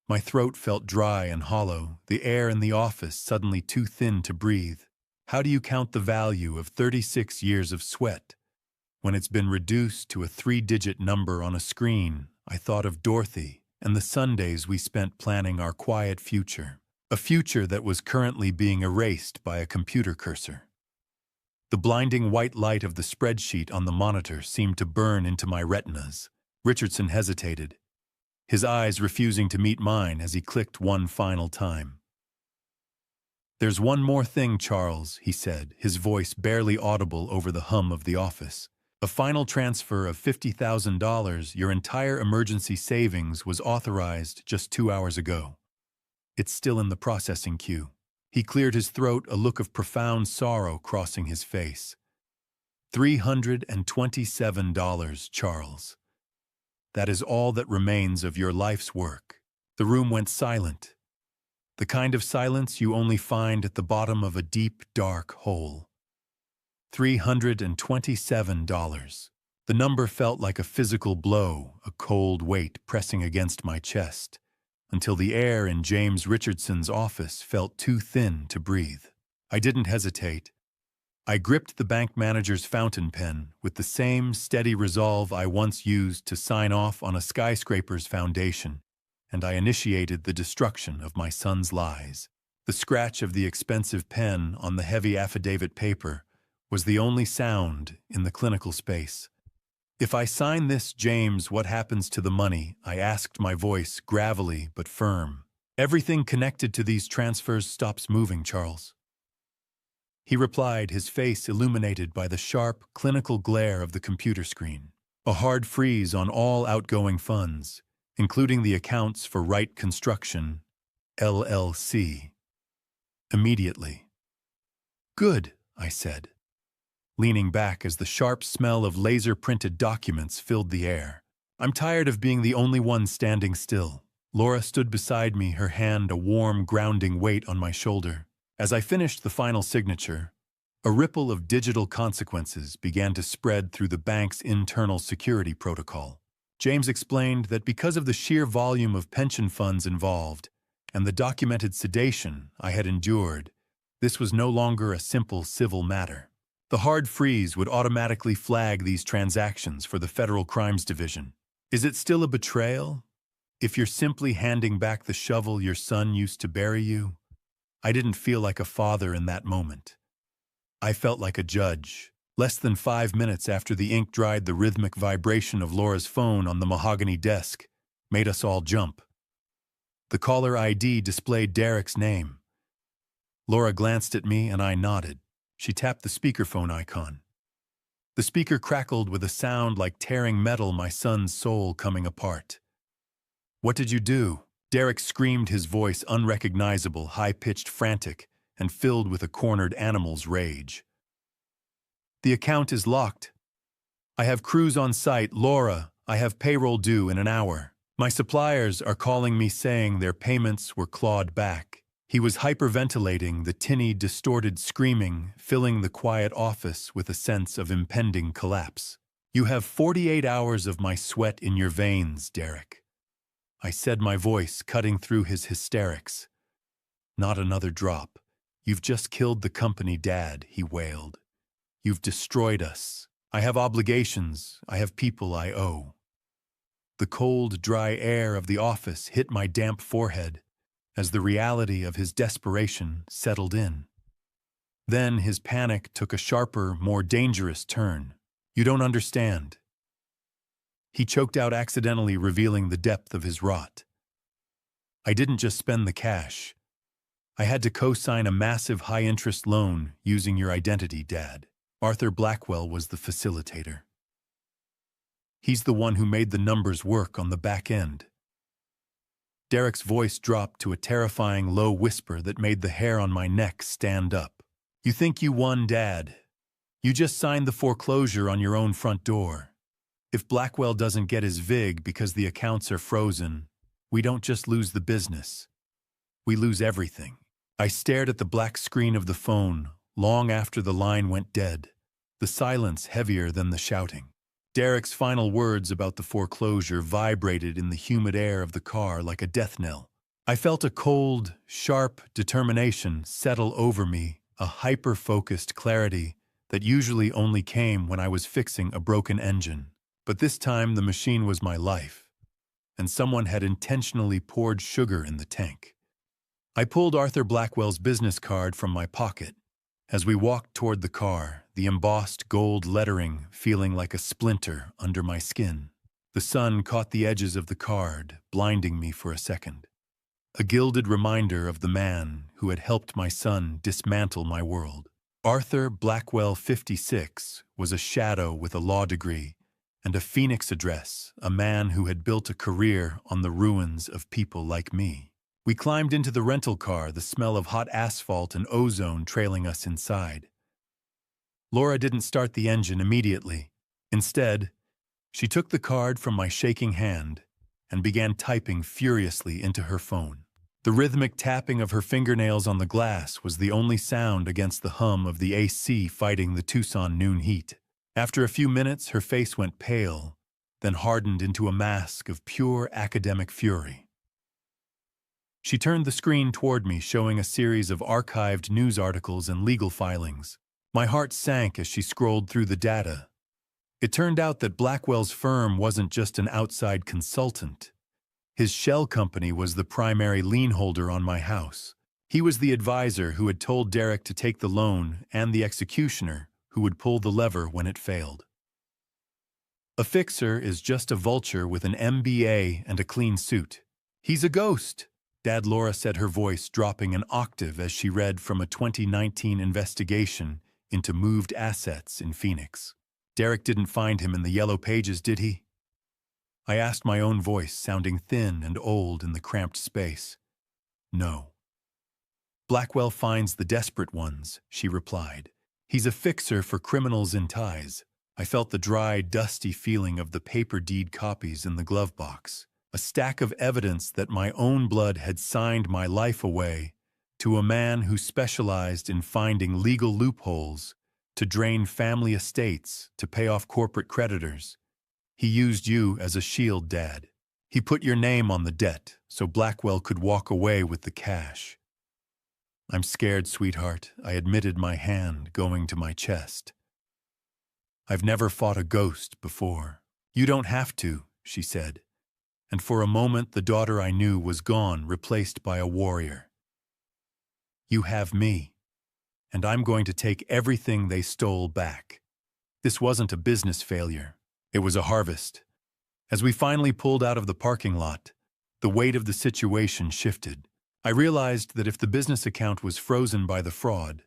Speaker 1: My throat felt dry and hollow, the air in the office suddenly too thin to breathe. How do you count the value of 36 years of sweat when it's been reduced to a 3-digit number on a screen I thought of Dorothy and the Sundays we spent planning our quiet future, a future that was currently being erased by a computer cursor. The blinding white light of the spreadsheet on the monitor seemed to burn into my retinas. Richardson hesitated, his eyes refusing to meet mine as he clicked one final time. "There's one more thing, Charles," he said, his voice barely audible over the hum of the office. "A final transfer of $50,000, your entire emergency savings, was authorized just 2 hours ago. It's still in the processing queue." He cleared his throat, a look of profound sorrow crossing his face. $327, Charles. That is all that remains of your life's work." The room went silent, the kind of silence you only find at the bottom of a deep, dark hole. $327. The number felt like a physical blow, a cold weight pressing against my chest, until the air in James Richardson's office felt too thin to breathe. I didn't hesitate. I gripped the bank manager's fountain pen with the same steady resolve I once used to sign off on a skyscraper's foundation, and I initiated the destruction of my son's lies. The scratch of the expensive pen on the heavy affidavit paper was the only sound in the clinical space. "If I sign this, James, what happens to the money?" I asked, my voice gravelly but firm. "Everything connected to these transfers stops moving, Charles." He replied, his face illuminated by the sharp, clinical glare of the computer screen. "A hard freeze on all outgoing funds, including the accounts for Wright Construction, LLC. Immediately." "Good," I said, leaning back as the sharp smell of laser-printed documents filled the air. "I'm tired of being the only one standing still." Laura stood beside me, her hand a warm, grounding weight on my shoulder. As I finished the final signature, a ripple of digital consequences began to spread through the bank's internal security protocol. James explained that because of the sheer volume of pension funds involved and the documented sedation I had endured, this was no longer a simple civil matter. The hard freeze would automatically flag these transactions for the Federal Crimes Division. Is it still a betrayal? If you're simply handing back the shovel your son used to bury you? I didn't feel like a father in that moment. I felt like a judge. Less than 5 minutes after the ink dried, the rhythmic vibration of Laura's phone on the mahogany desk made us all jump. The caller ID displayed Derek's name. Laura glanced at me and I nodded. She tapped the speakerphone icon. The speaker crackled with a sound like tearing metal, my son's soul coming apart. "What did you do?" Derek screamed, his voice unrecognizable, high-pitched, frantic, and filled with a cornered animal's rage. "The account is locked. I have crews on site. Laura, I have payroll due in an hour. My suppliers are calling me saying their payments were clawed back." He was hyperventilating, the tinny, distorted screaming filling the quiet office with a sense of impending collapse. "You have 48 hours of my sweat in your veins, Derek," I said, my voice cutting through his hysterics. "Not another drop. You've just killed the company, Dad," he wailed. "You've destroyed us. I have obligations. I have people I owe." The cold, dry air of the office hit my damp forehead as the reality of his desperation settled in. Then his panic took a sharper, more dangerous turn. "You don't understand." He choked out, accidentally revealing the depth of his rot. "I didn't just spend the cash. I had to co-sign a massive high-interest loan using your identity, Dad. Arthur Blackwell was the facilitator. He's the one who made the numbers work on the back end." Derek's voice dropped to a terrifying low whisper that made the hair on my neck stand up. "You think you won, Dad? You just signed the foreclosure on your own front door. If Blackwell doesn't get his VIG because the accounts are frozen, we don't just lose the business. We lose everything." I stared at the black screen of the phone long after the line went dead, the silence heavier than the shouting. Derek's final words about the foreclosure vibrated in the humid air of the car like a death knell. I felt a cold, sharp determination settle over me, a hyper-focused clarity that usually only came when I was fixing a broken engine. But this time the machine was my life. and someone had intentionally poured sugar in the tank. I pulled Arthur Blackwell's business card from my pocket. As we walked toward the car, the embossed gold lettering feeling like a splinter under my skin. The sun caught the edges of the card, blinding me for a second. A gilded reminder of the man who had helped my son dismantle my world. Arthur Blackwell, 56, was a shadow with a law degree and a Phoenix address, a man who had built a career on the ruins of people like me. We climbed into the rental car, the smell of hot asphalt and ozone trailing us inside. Laura didn't start the engine immediately. Instead, she took the card from my shaking hand and began typing furiously into her phone. The rhythmic tapping of her fingernails on the glass was the only sound against the hum of the AC fighting the Tucson noon heat. After a few minutes, her face went pale, then hardened into a mask of pure academic fury. She turned the screen toward me, showing a series of archived news articles and legal filings. My heart sank as she scrolled through the data. It turned out that Blackwell's firm wasn't just an outside consultant. His shell company was the primary lien holder on my house. He was the advisor who had told Derek to take the loan and the executioner who would pull the lever when it failed. A fixer is just a vulture with an MBA and a clean suit. He's a ghost, Dad. Laura said, her voice dropping an octave as she read from a 2019 investigation into moved assets in Phoenix. Derek didn't find him in the yellow pages, did he? I asked, my own voice sounding thin and old in the cramped space. No. Blackwell finds the desperate ones, she replied. He's a fixer for criminals in ties. I felt the dry, dusty feeling of the paper deed copies in the glove box, a stack of evidence that my own blood had signed my life away to a man who specialized in finding legal loopholes to drain family estates to pay off corporate creditors. He used you as a shield, Dad. He put your name on the debt so Blackwell could walk away with the cash. I'm scared, sweetheart, I admitted, my hand going to my chest. I've never fought a ghost before. You don't have to, she said. And for a moment the daughter I knew was gone, replaced by a warrior. You have me, and I'm going to take everything they stole back. This wasn't a business failure. It was a harvest. As we finally pulled out of the parking lot, the weight of the situation shifted. I realized that if the business account was frozen by the fraud,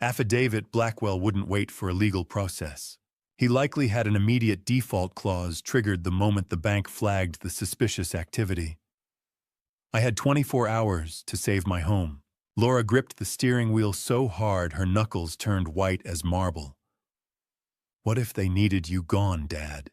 Speaker 1: affidavit, Blackwell wouldn't wait for a legal process. He likely had an immediate default clause triggered the moment the bank flagged the suspicious activity. I had 24 hours to save my home. Laura gripped the steering wheel so hard her knuckles turned white as marble. What if they needed you gone, Dad?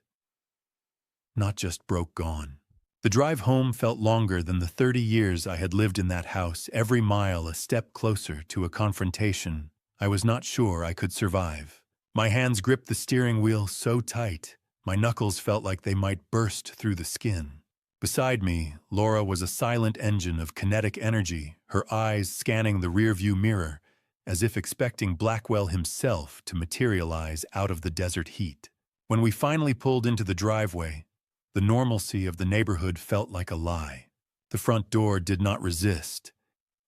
Speaker 1: Not just broke gone. The drive home felt longer than the 30 years I had lived in that house, every mile a step closer to a confrontation I was not sure I could survive. My hands gripped the steering wheel so tight, my knuckles felt like they might burst through the skin. Beside me, Laura was a silent engine of kinetic energy, her eyes scanning the rearview mirror, as if expecting Blackwell himself to materialize out of the desert heat. When we finally pulled into the driveway, the normalcy of the neighborhood felt like a lie. The front door did not resist.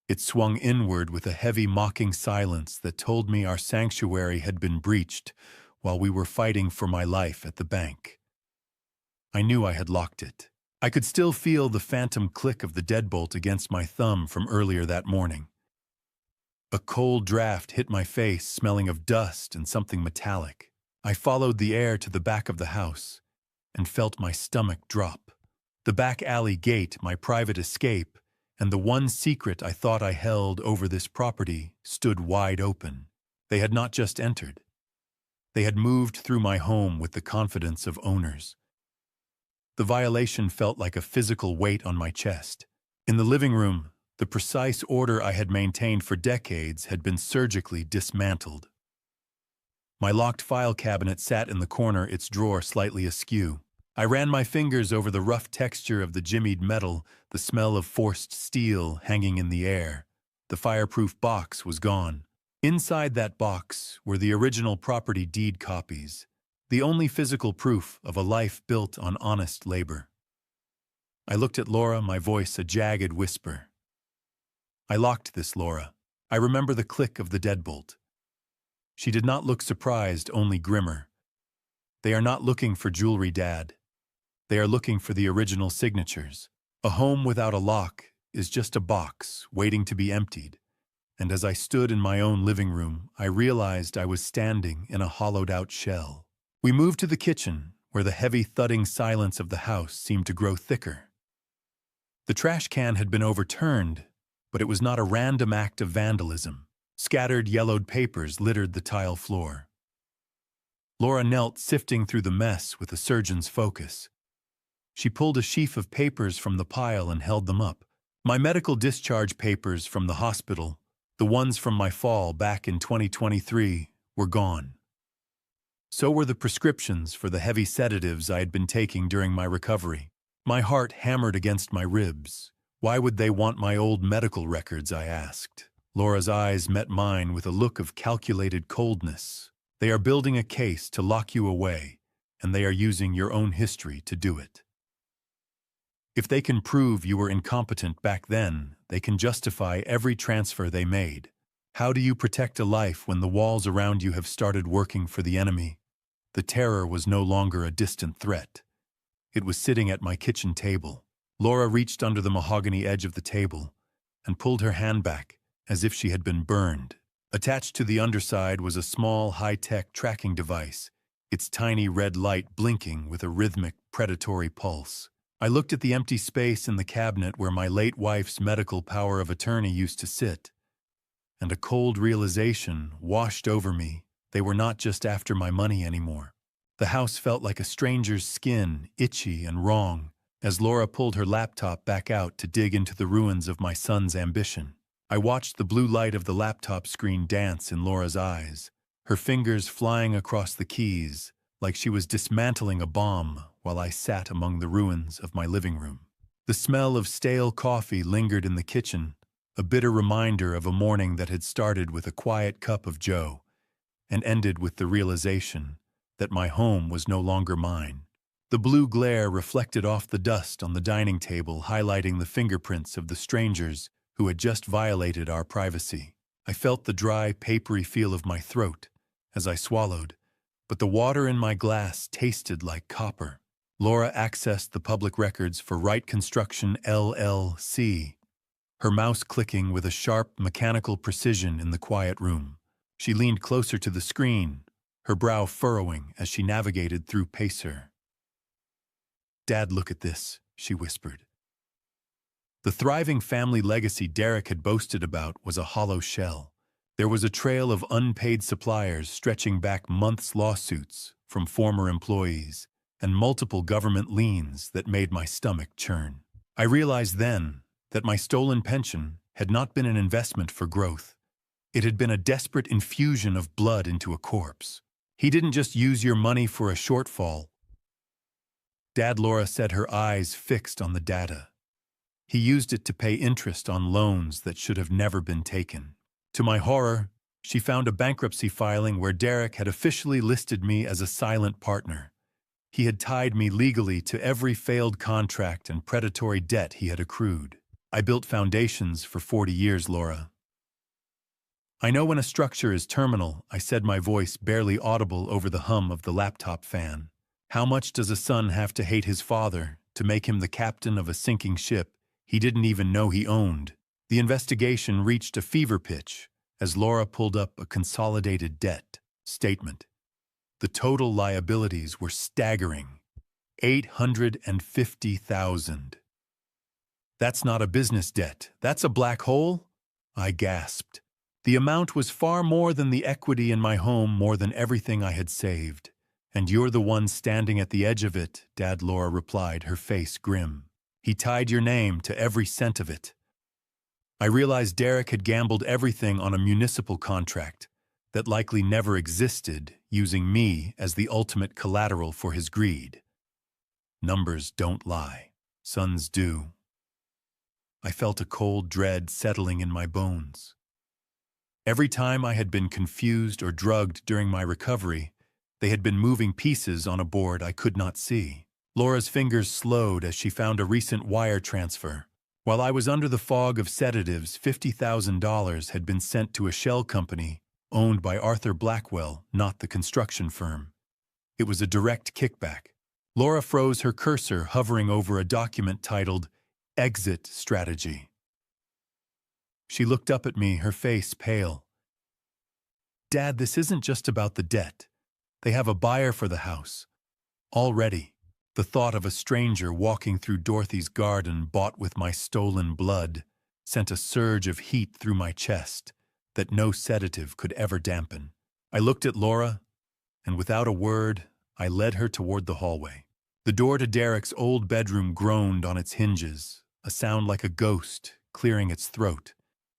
Speaker 1: It swung inward with a heavy, mocking silence that told me our sanctuary had been breached while we were fighting for my life at the bank. I knew I had locked it. I could still feel the phantom click of the deadbolt against my thumb from earlier that morning. A cold draft hit my face, smelling of dust and something metallic. I followed the air to the back of the house and felt my stomach drop. The back alley gate, my private escape, and the one secret I thought I held over this property stood wide open. They had not just entered. They had moved through my home with the confidence of owners. The violation felt like a physical weight on my chest. In the living room, the precise order I had maintained for decades had been surgically dismantled. My locked file cabinet sat in the corner, its drawer slightly askew. I ran my fingers over the rough texture of the jimmied metal, the smell of forced steel hanging in the air. The fireproof box was gone. Inside that box were the original property deed copies, the only physical proof of a life built on honest labor. I looked at Laura, my voice a jagged whisper. I locked this, Laura. I remember the click of the deadbolt. She did not look surprised, only grimmer. They are not looking for jewelry, Dad. They are looking for the original signatures. A home without a lock is just a box waiting to be emptied. And as I stood in my own living room, I realized I was standing in a hollowed-out shell. We moved to the kitchen, where the heavy thudding silence of the house seemed to grow thicker. The trash can had been overturned, but it was not a random act of vandalism. Scattered yellowed papers littered the tile floor. Laura knelt, sifting through the mess with a surgeon's focus. She pulled a sheaf of papers from the pile and held them up. My medical discharge papers from the hospital, the ones from my fall back in 2023, were gone. So were the prescriptions for the heavy sedatives I had been taking during my recovery. My heart hammered against my ribs. Why would they want my old medical records, I asked. Laura's eyes met mine with a look of calculated coldness. They are building a case to lock you away, and they are using your own history to do it. If they can prove you were incompetent back then, they can justify every transfer they made. How do you protect a life when the walls around you have started working for the enemy? The terror was no longer a distant threat. It was sitting at my kitchen table. Laura reached under the mahogany edge of the table and pulled her hand back as if she had been burned. Attached to the underside was a small, high-tech tracking device, its tiny red light blinking with a rhythmic, predatory pulse. I looked at the empty space in the cabinet where my late wife's medical power of attorney used to sit, and a cold realization washed over me. They were not just after my money anymore. The house felt like a stranger's skin, itchy and wrong, as Laura pulled her laptop back out to dig into the ruins of my son's ambition. I watched the blue light of the laptop screen dance in Laura's eyes, her fingers flying across the keys like she was dismantling a bomb while I sat among the ruins of my living room. The smell of stale coffee lingered in the kitchen, a bitter reminder of a morning that had started with a quiet cup of joe and ended with the realization that my home was no longer mine. The blue glare reflected off the dust on the dining table, highlighting the fingerprints of the strangers who had just violated our privacy. I felt the dry, papery feel of my throat as I swallowed, but the water in my glass tasted like copper. Laura accessed the public records for Wright Construction LLC, her mouse clicking with a sharp, mechanical precision in the quiet room. She leaned closer to the screen, her brow furrowing as she navigated through Pacer. "Dad, look at this," she whispered. The thriving family legacy Derek had boasted about was a hollow shell. There was a trail of unpaid suppliers stretching back months' lawsuits from former employees and multiple government liens that made my stomach churn. I realized then that my stolen pension had not been an investment for growth. It had been a desperate infusion of blood into a corpse. He didn't just use your money for a shortfall. Dad, Laura said, her eyes fixed on the data. He used it to pay interest on loans that should have never been taken. To my horror, she found a bankruptcy filing where Derek had officially listed me as a silent partner. He had tied me legally to every failed contract and predatory debt he had accrued. I built foundations for 40 years, Laura. I know when a structure is terminal, I said, my voice barely audible over the hum of the laptop fan. How much does a son have to hate his father to make him the captain of a sinking ship he didn't even know he owned? The investigation reached a fever pitch as Laura pulled up a consolidated debt statement. The total liabilities were staggering. $850,000. That's not a business debt. That's a black hole? I gasped. The amount was far more than the equity in my home, more than everything I had saved. And you're the one standing at the edge of it, Dad, Laura replied, her face grim. He tied your name to every cent of it. I realized Derek had gambled everything on a municipal contract that likely never existed, using me as the ultimate collateral for his greed. Numbers don't lie. Sons do. I felt a cold dread settling in my bones. Every time I had been confused or drugged during my recovery, they had been moving pieces on a board I could not see. Laura's fingers slowed as she found a recent wire transfer. While I was under the fog of sedatives, $50,000 had been sent to a shell company owned by Arthur Blackwell, not the construction firm. It was a direct kickback. Laura froze, her cursor hovering over a document titled Exit Strategy. She looked up at me, her face pale. "Dad, this isn't just about the debt. They have a buyer for the house. Already, the thought of a stranger walking through Dorothy's garden bought with my stolen blood sent a surge of heat through my chest that no sedative could ever dampen. I looked at Laura, and without a word, I led her toward the hallway. The door to Derek's old bedroom groaned on its hinges, a sound like a ghost clearing its throat,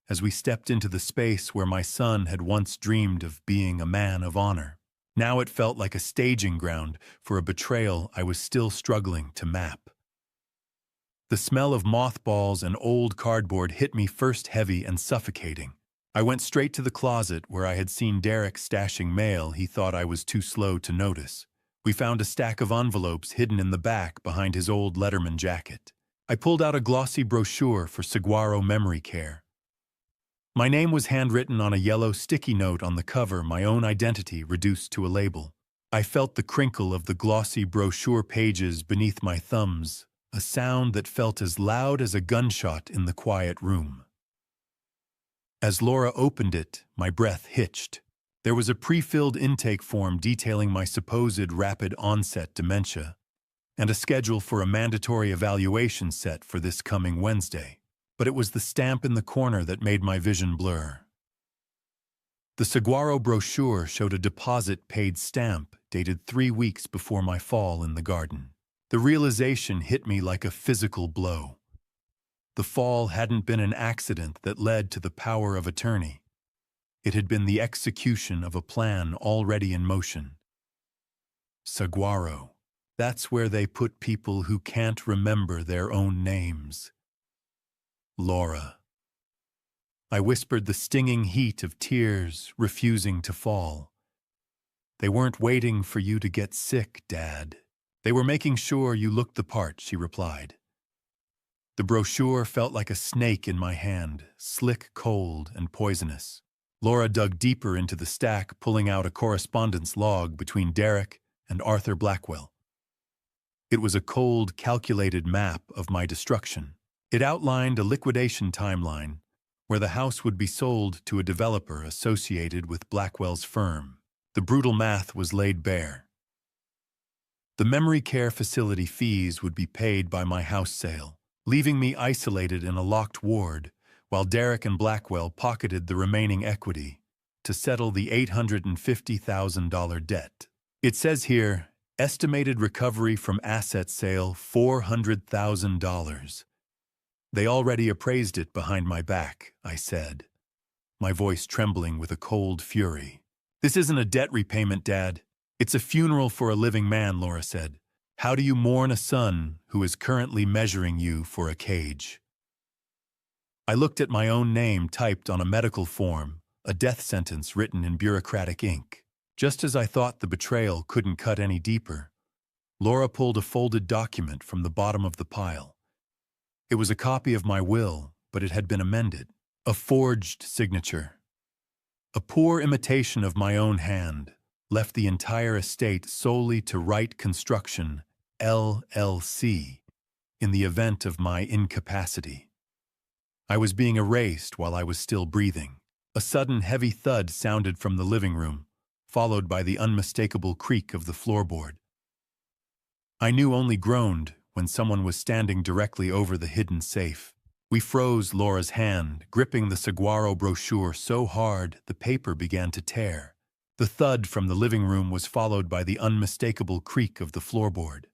Speaker 1: as we stepped into the space where my son had once dreamed of being a man of honor. Now it felt like a staging ground for a betrayal I was still struggling to map. The smell of mothballs and old cardboard hit me first, heavy and suffocating. I went straight to the closet where I had seen Derek stashing mail he thought I was too slow to notice. We found a stack of envelopes hidden in the back behind his old Letterman jacket. I pulled out a glossy brochure for Saguaro Memory Care. My name was handwritten on a yellow sticky note on the cover, my own identity reduced to a label. I felt the crinkle of the glossy brochure pages beneath my thumbs, a sound that felt as loud as a gunshot in the quiet room. As Laura opened it, my breath hitched. There was a pre-filled intake form detailing my supposed rapid onset dementia, and a schedule for a mandatory evaluation set for this coming Wednesday. But it was the stamp in the corner that made my vision blur. The Saguaro brochure showed a deposit-paid stamp dated 3 weeks before my fall in the garden. The realization hit me like a physical blow. The fall hadn't been an accident that led to the power of attorney. It had been the execution of a plan already in motion. Saguaro. That's where they put people who can't remember their own names. Laura. I whispered, the stinging heat of tears refusing to fall. They weren't waiting for you to get sick, Dad. They were making sure you looked the part, she replied. The brochure felt like a snake in my hand, slick, cold, and poisonous. Laura dug deeper into the stack, pulling out a correspondence log between Derek and Arthur Blackwell. It was a cold, calculated map of my destruction. It outlined a liquidation timeline where the house would be sold to a developer associated with Blackwell's firm. The brutal math was laid bare. The memory care facility fees would be paid by my house sale, leaving me isolated in a locked ward while Derek and Blackwell pocketed the remaining equity to settle the $850,000 debt. It says here, estimated recovery from asset sale $400,000. They already appraised it behind my back, I said, my voice trembling with a cold fury. This isn't a debt repayment, Dad. It's a funeral for a living man, Laura said. How do you mourn a son who is currently measuring you for a cage? I looked at my own name typed on a medical form, a death sentence written in bureaucratic ink. Just as I thought the betrayal couldn't cut any deeper, Laura pulled a folded document from the bottom of the pile. It was a copy of my will, but it had been amended. A forged signature. A poor imitation of my own hand left the entire estate solely to Wright Construction, LLC, in the event of my incapacity. I was being erased while I was still breathing. A sudden heavy thud sounded from the living room, followed by the unmistakable creak of the floorboard. I knew only groaned when someone was standing directly over the hidden safe. We froze Laura's hand, gripping the Saguaro brochure so hard the paper began to tear. The thud from the living room was followed by the unmistakable creak of the floorboard.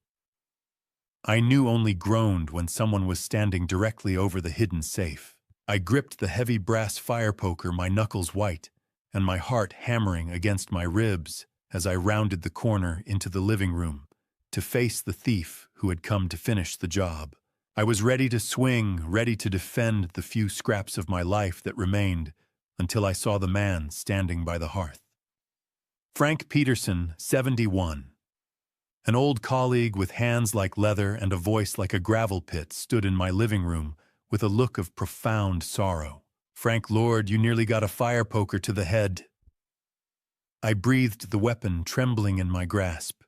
Speaker 1: I knew only groaned when someone was standing directly over the hidden safe. I gripped the heavy brass fire poker, my knuckles white, and my heart hammering against my ribs as I rounded the corner into the living room to face the thief who had come to finish the job. I was ready to swing, ready to defend the few scraps of my life that remained until I saw the man standing by the hearth. Frank Peterson, 71. An old colleague with hands like leather and a voice like a gravel pit stood in my living room with a look of profound sorrow. "Frank Lord, you nearly got a fire poker to the head." I breathed the weapon trembling in my grasp.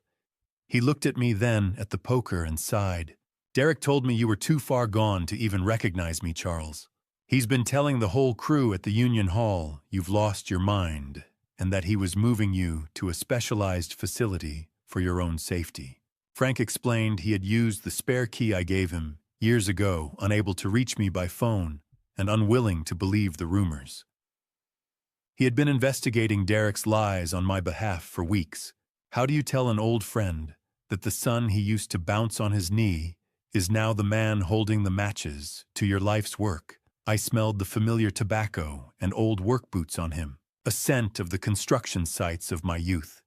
Speaker 1: He looked at me, then at the poker, and sighed. "Derek told me you were too far gone to even recognize me, Charles. He's been telling the whole crew at the Union Hall you've lost your mind, and that he was moving you to a specialized facility for your own safety." Frank explained he had used the spare key I gave him years ago, unable to reach me by phone and unwilling to believe the rumors. He had been investigating Derek's lies on my behalf for weeks. How do you tell an old friend that the son he used to bounce on his knee is now the man holding the matches to your life's work? I smelled the familiar tobacco and old work boots on him, a scent of the construction sites of my youth,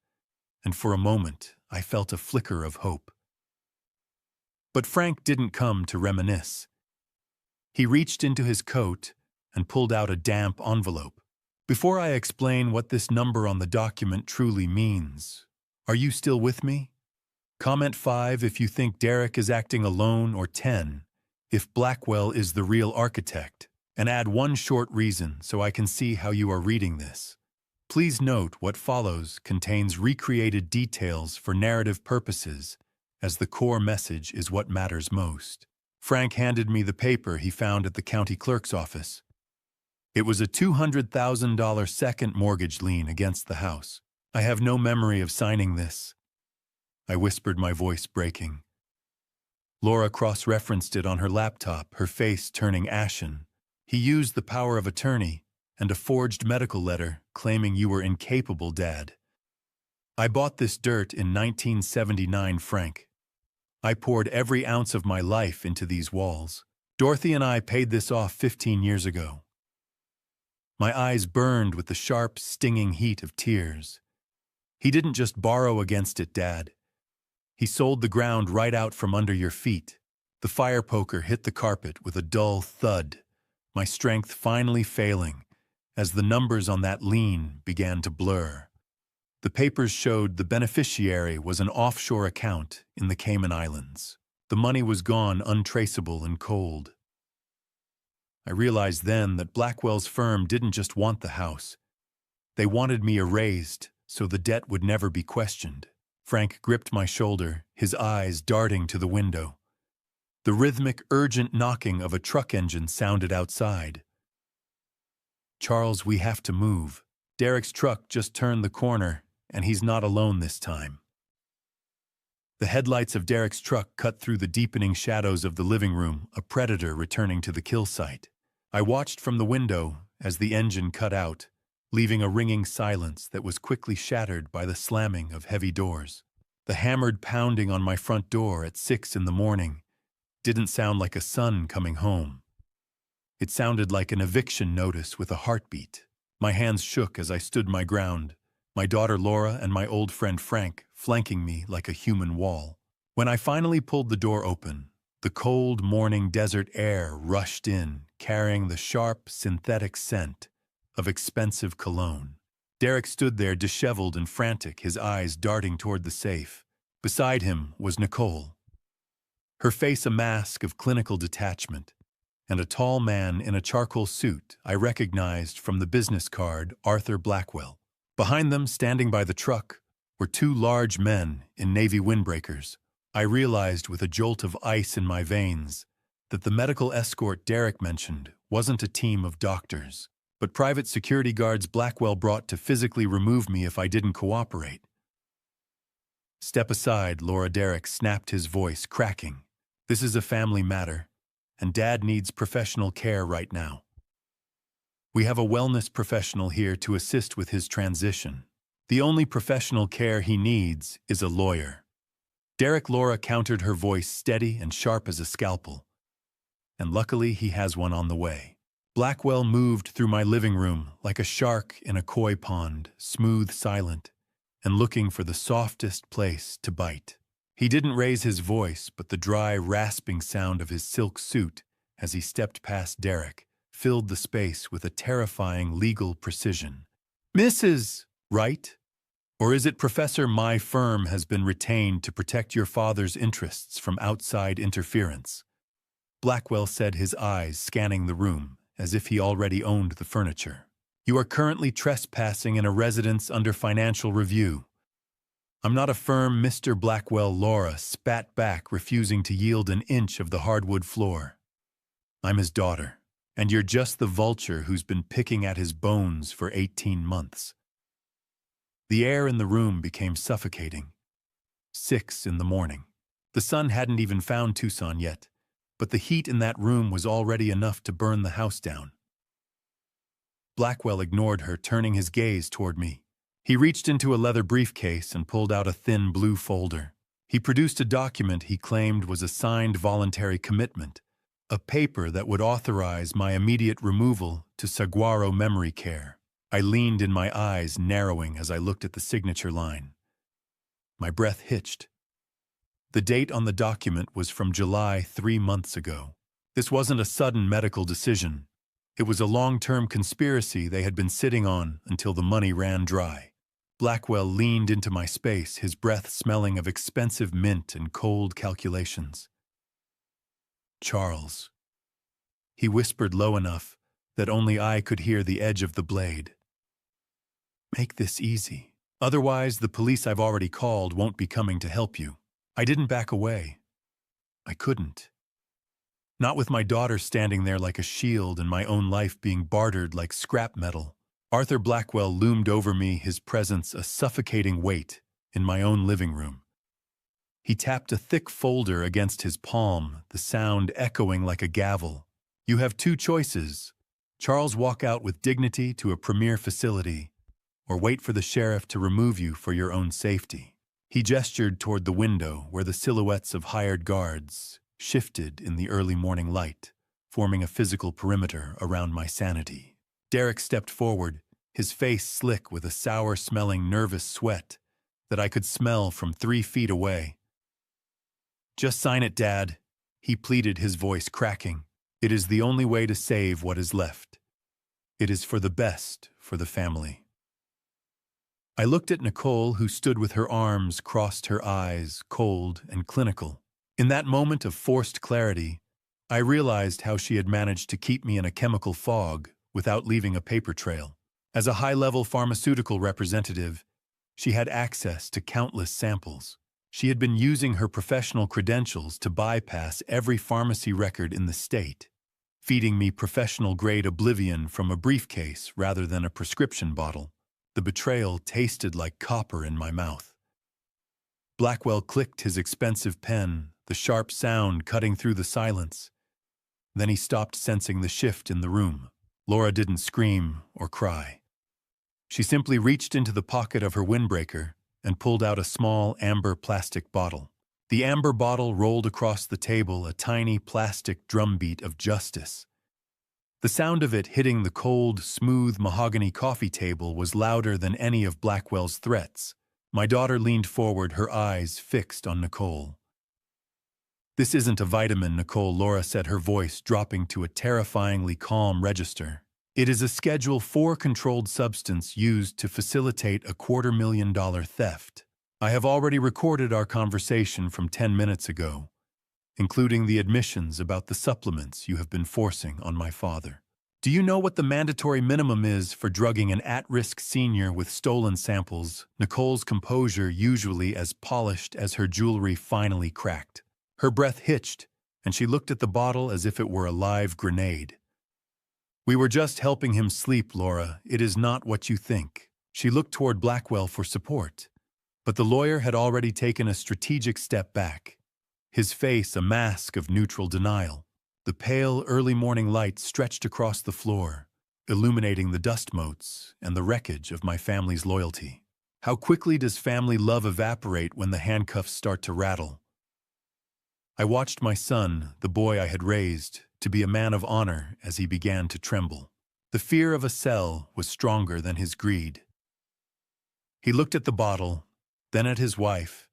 Speaker 1: and for a moment I felt a flicker of hope. But Frank didn't come to reminisce. He reached into his coat and pulled out a damp envelope. "Before I explain what this number on the document truly means, are you still with me? Comment 5 if you think Derek is acting alone, or 10 if Blackwell is the real architect, and add one short reason so I can see how you are reading this. Please note what follows contains recreated details for narrative purposes, as the core message is what matters most." Frank handed me the paper he found at the county clerk's office. It was a $200,000 second mortgage lien against the house. "I have no memory of signing this," I whispered, my voice breaking. Laura cross-referenced it on her laptop, her face turning ashen. "He used the power of attorney and a forged medical letter claiming you were incapable, Dad. I bought this dirt in 1979, Frank. I poured every ounce of my life into these walls. Dorothy and I paid this off 15 years ago." My eyes burned with the sharp, stinging heat of tears. "He didn't just borrow against it, Dad. He sold the ground right out from under your feet." The fire poker hit the carpet with a dull thud, my strength finally failing as the numbers on that lien began to blur. The papers showed the beneficiary was an offshore account in the Cayman Islands. The money was gone, untraceable and cold. I realized then that Blackwell's firm didn't just want the house. They wanted me erased so the debt would never be questioned. Frank gripped my shoulder, his eyes darting to the window. The rhythmic, urgent knocking of a truck engine sounded outside. "Charles, we have to move. Derek's truck just turned the corner, and he's not alone this time." The headlights of Derek's truck cut through the deepening shadows of the living room, a predator returning to the kill site. I watched from the window as the engine cut out, leaving a ringing silence that was quickly shattered by the slamming of heavy doors. The hammered pounding on my front door at 6 in the morning didn't sound like a son coming home. It sounded like an eviction notice with a heartbeat. My hands shook as I stood my ground, my daughter Laura and my old friend Frank flanking me like a human wall. When I finally pulled the door open, the cold morning desert air rushed in, carrying the sharp, synthetic scent of expensive cologne. Derek stood there disheveled and frantic, his eyes darting toward the safe. Beside him was Nicole, her face a mask of clinical detachment, and a tall man in a charcoal suit I recognized from the business card, Arthur Blackwell. Behind them, standing by the truck, were two large men in navy windbreakers. I realized with a jolt of ice in my veins that the medical escort Derek mentioned wasn't a team of doctors, but private security guards Blackwell brought to physically remove me if I didn't cooperate. "Step aside, Laura," Derek snapped, his voice cracking. "This is a family matter, and Dad needs professional care right now. We have a wellness professional here to assist with his transition. The only professional care he needs is a lawyer." Laura countered, her voice steady and sharp as a scalpel. "And luckily he has one on the way." Blackwell moved through my living room like a shark in a koi pond, smooth, silent, and looking for the softest place to bite. He didn't raise his voice, but the dry, rasping sound of his silk suit as he stepped past Derek filled the space with a terrifying legal precision. "Mrs. Wright?" Or is it Professor, my firm has been retained to protect your father's interests from outside interference? Blackwell said, his eyes scanning the room, as if he already owned the furniture. You are currently trespassing in a residence under financial review. I'm not a firm, Mr. Blackwell. Laura spat back, refusing to yield an inch of the hardwood floor. I'm his daughter, and you're just the vulture who's been picking at his bones for 18 months. The air in the room became suffocating. 6 in the morning. The sun hadn't even found Tucson yet, but the heat in that room was already enough to burn the house down. Blackwell ignored her, turning his gaze toward me. He reached into a leather briefcase and pulled out a thin blue folder. He produced a document he claimed was a signed voluntary commitment, a paper that would authorize my immediate removal to Saguaro Memory Care. I leaned in, my eyes narrowing as I looked at the signature line. My breath hitched. The date on the document was from July 3 months ago. This wasn't a sudden medical decision. It was a long-term conspiracy they had been sitting on until the money ran dry. Blackwell leaned into my space, his breath smelling of expensive mint and cold calculations. Charles. He whispered low enough that only I could hear the edge of the blade. Make this easy. Otherwise, the police I've already called won't be coming to help you. I didn't back away. I couldn't. Not with my daughter standing there like a shield and my own life being bartered like scrap metal. Arthur Blackwell loomed over me, his presence a suffocating weight, in my own living room. He tapped a thick folder against his palm, the sound echoing like a gavel. You have 2 choices. Charles, walk out with dignity to a premier facility, or wait for the sheriff to remove you for your own safety. He gestured toward the window where the silhouettes of hired guards shifted in the early morning light, forming a physical perimeter around my sanity. Derek stepped forward, his face slick with a sour-smelling nervous sweat that I could smell from 3 feet away. Just sign it, Dad, he pleaded, his voice cracking. It is the only way to save what is left. It is for the best for the family. I looked at Nicole, who stood with her arms crossed, her eyes cold and clinical. In that moment of forced clarity, I realized how she had managed to keep me in a chemical fog without leaving a paper trail. As a high-level pharmaceutical representative, she had access to countless samples. She had been using her professional credentials to bypass every pharmacy record in the state, feeding me professional-grade oblivion from a briefcase rather than a prescription bottle. The betrayal tasted like copper in my mouth. Blackwell clicked his expensive pen, the sharp sound cutting through the silence. Then he stopped, sensing the shift in the room. Laura didn't scream or cry. She simply reached into the pocket of her windbreaker and pulled out a small amber plastic bottle. The amber bottle rolled across the table, a tiny plastic drumbeat of justice. The sound of it hitting the cold, smooth mahogany coffee table was louder than any of Blackwell's threats. My daughter leaned forward, her eyes fixed on Nicole. This isn't a vitamin, Nicole, Laura said, her voice dropping to a terrifyingly calm register. It is a Schedule 4 controlled substance used to facilitate a $250,000 theft. I have already recorded our conversation from 10 minutes ago, including the admissions about the supplements you have been forcing on my father. Do you know what the mandatory minimum is for drugging an at-risk senior with stolen samples? Nicole's composure, usually as polished as her jewelry, finally cracked. Her breath hitched, and she looked at the bottle as if it were a live grenade. We were just helping him sleep, Laura. It is not what you think. She looked toward Blackwell for support, but the lawyer had already taken a strategic step back, his face a mask of neutral denial. The pale, early morning light stretched across the floor, illuminating the dust motes and the wreckage of my family's loyalty. How quickly does family love evaporate when the handcuffs start to rattle? I watched my son, the boy I had raised, to be a man of honor as he began to tremble. The fear of a cell was stronger than his greed. He looked at the bottle, then at his wife,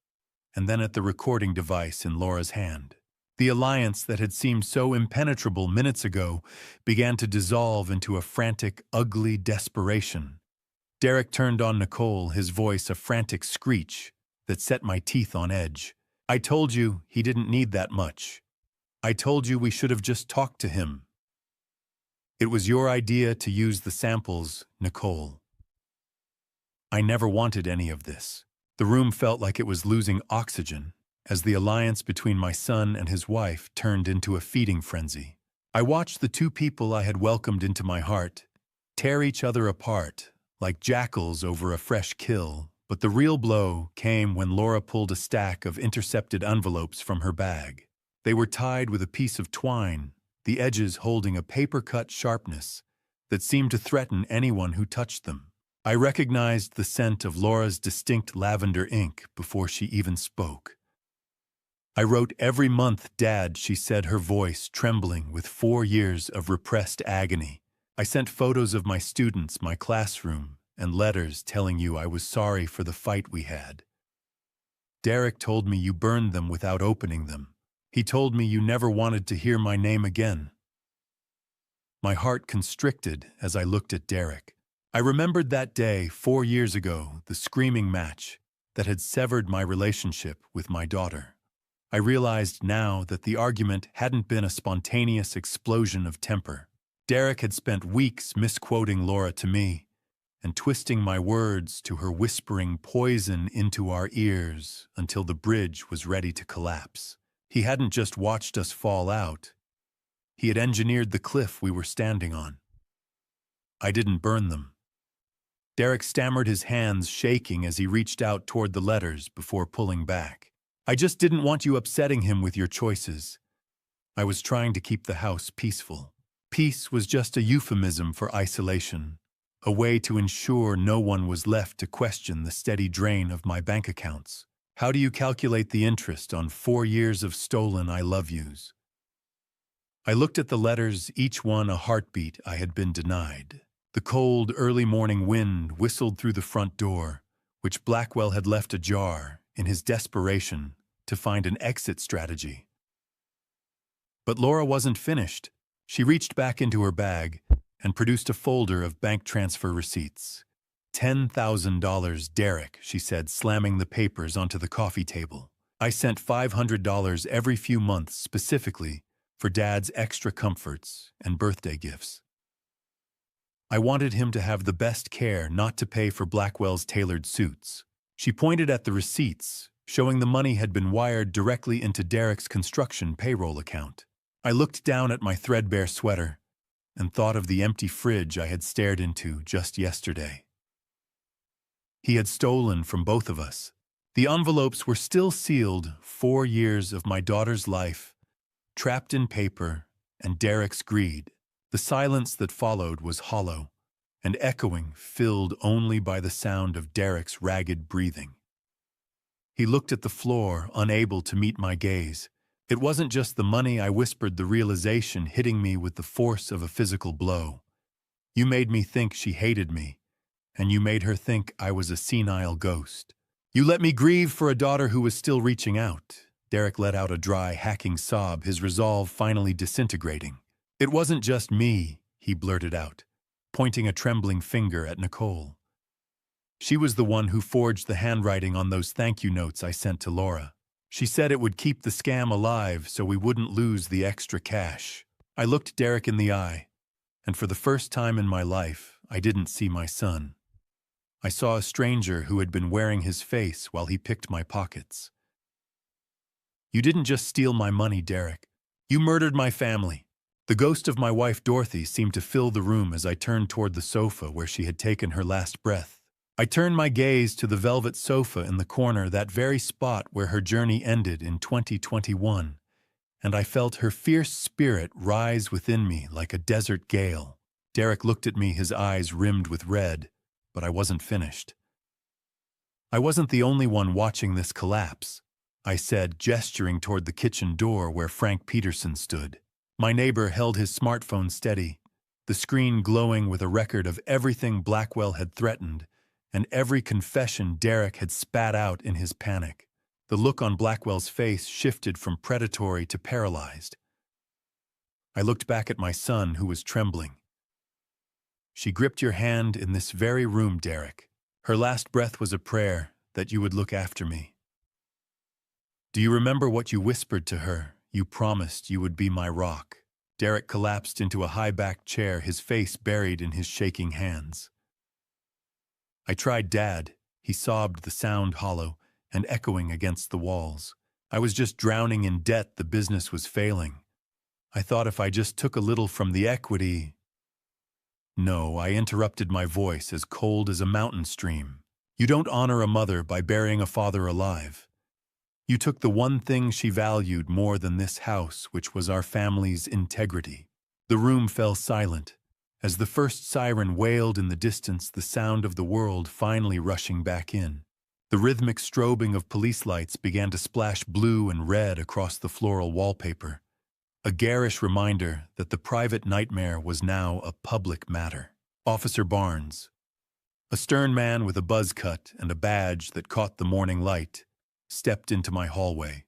Speaker 1: and then at the recording device in Laura's hand. The alliance that had seemed so impenetrable minutes ago began to dissolve into a frantic, ugly desperation. Derek turned on Nicole, his voice a frantic screech that set my teeth on edge. I told you he didn't need that much. I told you we should have just talked to him. It was your idea to use the samples, Nicole. I never wanted any of this. The room felt like it was losing oxygen as the alliance between my son and his wife turned into a feeding frenzy. I watched the two people I had welcomed into my heart tear each other apart like jackals over a fresh kill, but the real blow came when Laura pulled a stack of intercepted envelopes from her bag. They were tied with a piece of twine, the edges holding a paper-cut sharpness that seemed to threaten anyone who touched them. I recognized the scent of Laura's distinct lavender ink before she even spoke. I wrote every month, Dad, she said, her voice trembling with 4 years of repressed agony. I sent photos of my students, my classroom, and letters telling you I was sorry for the fight we had. Derek told me you burned them without opening them. He told me you never wanted to hear my name again. My heart constricted as I looked at Derek. I remembered that day 4 years ago, the screaming match that had severed my relationship with my daughter. I realized now that the argument hadn't been a spontaneous explosion of temper. Derek had spent weeks misquoting Laura to me and twisting my words to her, whispering poison into our ears until the bridge was ready to collapse. He hadn't just watched us fall out. He had engineered the cliff we were standing on. I didn't burn them. Derek stammered, his hands shaking as he reached out toward the letters before pulling back. I just didn't want you upsetting him with your choices. I was trying to keep the house peaceful. Peace was just a euphemism for isolation, a way to ensure no one was left to question the steady drain of my bank accounts. How do you calculate the interest on 4 years of stolen I love yous? I looked at the letters, each one a heartbeat I had been denied. The cold, early morning wind whistled through the front door, which Blackwell had left ajar in his desperation to find an exit strategy. But Laura wasn't finished. She reached back into her bag and produced a folder of bank transfer receipts. $10,000, Derek, she said, slamming the papers onto the coffee table. I sent $500 every few months specifically for Dad's extra comforts and birthday gifts. I wanted him to have the best care not to pay for Blackwell's tailored suits. She pointed at the receipts, showing the money had been wired directly into Derek's construction payroll account. I looked down at my threadbare sweater and thought of the empty fridge I had stared into just yesterday. He had stolen from both of us. The envelopes were still sealed, 4 years of my daughter's life, trapped in paper and Derek's greed. The silence that followed was hollow and echoing, filled only by the sound of Derek's ragged breathing. He looked at the floor, unable to meet my gaze. It wasn't just the money, I whispered, the realization hitting me with the force of a physical blow. You made me think she hated me, and you made her think I was a senile ghost. You let me grieve for a daughter who was still reaching out. Derek let out a dry, hacking sob, his resolve finally disintegrating. It wasn't just me, he blurted out, pointing a trembling finger at Nicole. She was the one who forged the handwriting on those thank you notes I sent to Laura. She said it would keep the scam alive so we wouldn't lose the extra cash. I looked Derek in the eye, and for the first time in my life, I didn't see my son. I saw a stranger who had been wearing his face while he picked my pockets. You didn't just steal my money, Derek. You murdered my family. The ghost of my wife, Dorothy, seemed to fill the room as I turned toward the sofa where she had taken her last breath. I turned my gaze to the velvet sofa in the corner, that very spot where her journey ended in 2021, and I felt her fierce spirit rise within me like a desert gale. Derek looked at me, his eyes rimmed with red, but I wasn't finished. I wasn't the only one watching this collapse, I said, gesturing toward the kitchen door where Frank Peterson stood. My neighbor held his smartphone steady, the screen glowing with a record of everything Blackwell had threatened and every confession Derek had spat out in his panic. The look on Blackwell's face shifted from predatory to paralyzed. I looked back at my son, who was trembling. She gripped your hand in this very room, Derek. Her last breath was a prayer that you would look after me. Do you remember what you whispered to her? You promised you would be my rock. Derek collapsed into a high-backed chair, his face buried in his shaking hands. I tried, Dad. He sobbed, the sound hollow and echoing against the walls. I was just drowning in debt. The business was failing. I thought if I just took a little from the equity... No, I interrupted, my voice as cold as a mountain stream. You don't honor a mother by burying a father alive. You took the one thing she valued more than this house, which was our family's integrity. The room fell silent. As the first siren wailed in the distance, the sound of the world finally rushing back in. The rhythmic strobing of police lights began to splash blue and red across the floral wallpaper, a garish reminder that the private nightmare was now a public matter. Officer Barnes, a stern man with a buzz cut and a badge that caught the morning light, stepped into my hallway,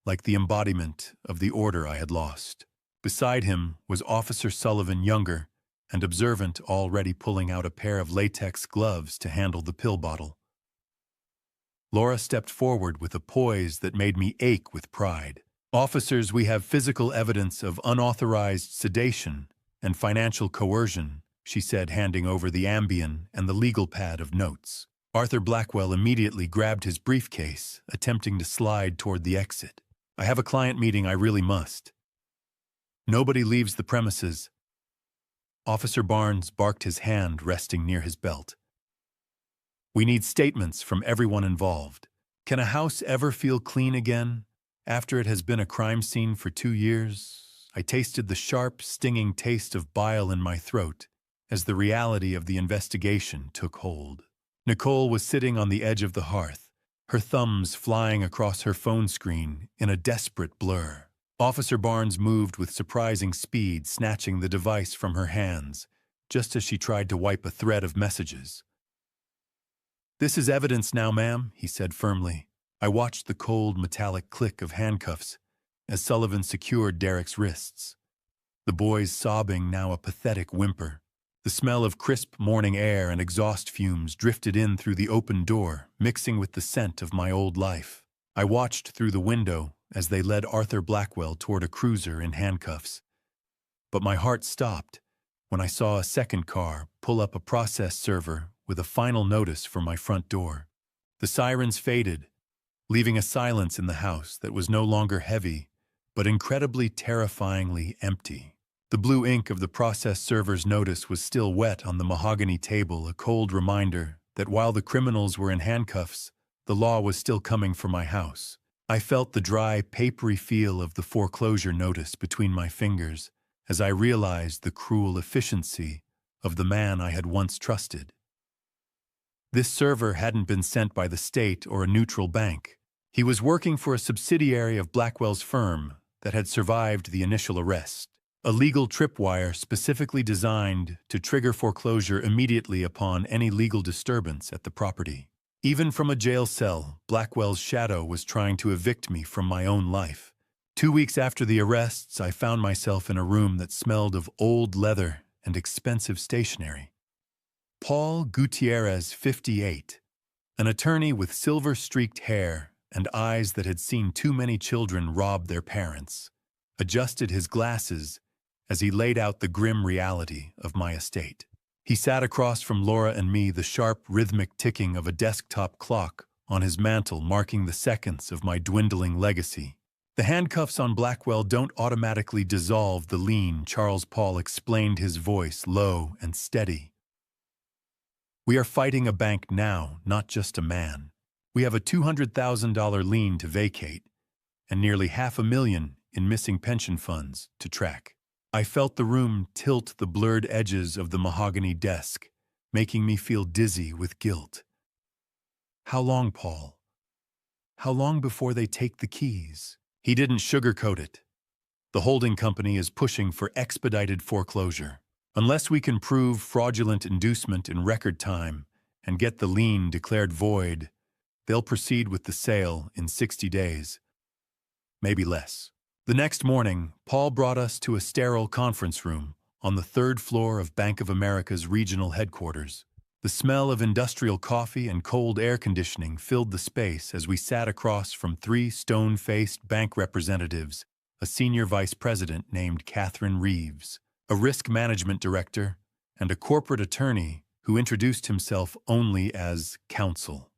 Speaker 1: like the embodiment of the order I had lost. Beside him was Officer Sullivan, younger and observant, already pulling out a pair of latex gloves to handle the pill bottle. Laura stepped forward with a poise that made me ache with pride. Officers, we have physical evidence of unauthorized sedation and financial coercion, she said, handing over the Ambien and the legal pad of notes. Arthur Blackwell immediately grabbed his briefcase, attempting to slide toward the exit. I have a client meeting, I really must. Nobody leaves the premises. Officer Barnes barked, his hand resting near his belt. We need statements from everyone involved. Can a house ever feel clean again after it has been a crime scene for 2 years? I tasted the sharp, stinging taste of bile in my throat as the reality of the investigation took hold. Nicole was sitting on the edge of the hearth, her thumbs flying across her phone screen in a desperate blur. Officer Barnes moved with surprising speed, snatching the device from her hands, just as she tried to wipe a thread of messages. This is evidence now, ma'am, he said firmly. I watched the cold, metallic click of handcuffs as Sullivan secured Derek's wrists. The boy's sobbing now a pathetic whimper. The smell of crisp morning air and exhaust fumes drifted in through the open door, mixing with the scent of my old life. I watched through the window as they led Arthur Blackwell toward a cruiser in handcuffs. But my heart stopped when I saw a second car pull up, a process server with a final notice for my front door. The sirens faded, leaving a silence in the house that was no longer heavy, but incredibly terrifyingly empty. The blue ink of the process server's notice was still wet on the mahogany table, a cold reminder that while the criminals were in handcuffs, the law was still coming for my house. I felt the dry, papery feel of the foreclosure notice between my fingers as I realized the cruel efficiency of the man I had once trusted. This server hadn't been sent by the state or a neutral bank. He was working for a subsidiary of Blackwell's firm that had survived the initial arrest, a legal tripwire specifically designed to trigger foreclosure immediately upon any legal disturbance at the property. Even from a jail cell, Blackwell's shadow was trying to evict me from my own life. 2 weeks after the arrests, I found myself in a room that smelled of old leather and expensive stationery. Paul Gutierrez, 58, an attorney with silver-streaked hair and eyes that had seen too many children rob their parents, adjusted his glasses as he laid out the grim reality of my estate. He sat across from Laura and me, the sharp, rhythmic ticking of a desktop clock on his mantle marking the seconds of my dwindling legacy. The handcuffs on Blackwell don't automatically dissolve the lien, Charles Paul explained, his voice low and steady. We are fighting a bank now, not just a man. We have a $200,000 lien to vacate and nearly $500,000 in missing pension funds to track. I felt the room tilt the blurred edges of the mahogany desk, making me feel dizzy with guilt. How long, Paul? How long before they take the keys? He didn't sugarcoat it. The holding company is pushing for expedited foreclosure. Unless we can prove fraudulent inducement in record time and get the lien declared void, they'll proceed with the sale in 60 days. Maybe less. The next morning, Paul brought us to a sterile conference room on the third floor of Bank of America's regional headquarters. The smell of industrial coffee and cold air conditioning filled the space as we sat across from three stone-faced bank representatives, a senior vice president named Catherine Reeves, a risk management director, and a corporate attorney who introduced himself only as counsel.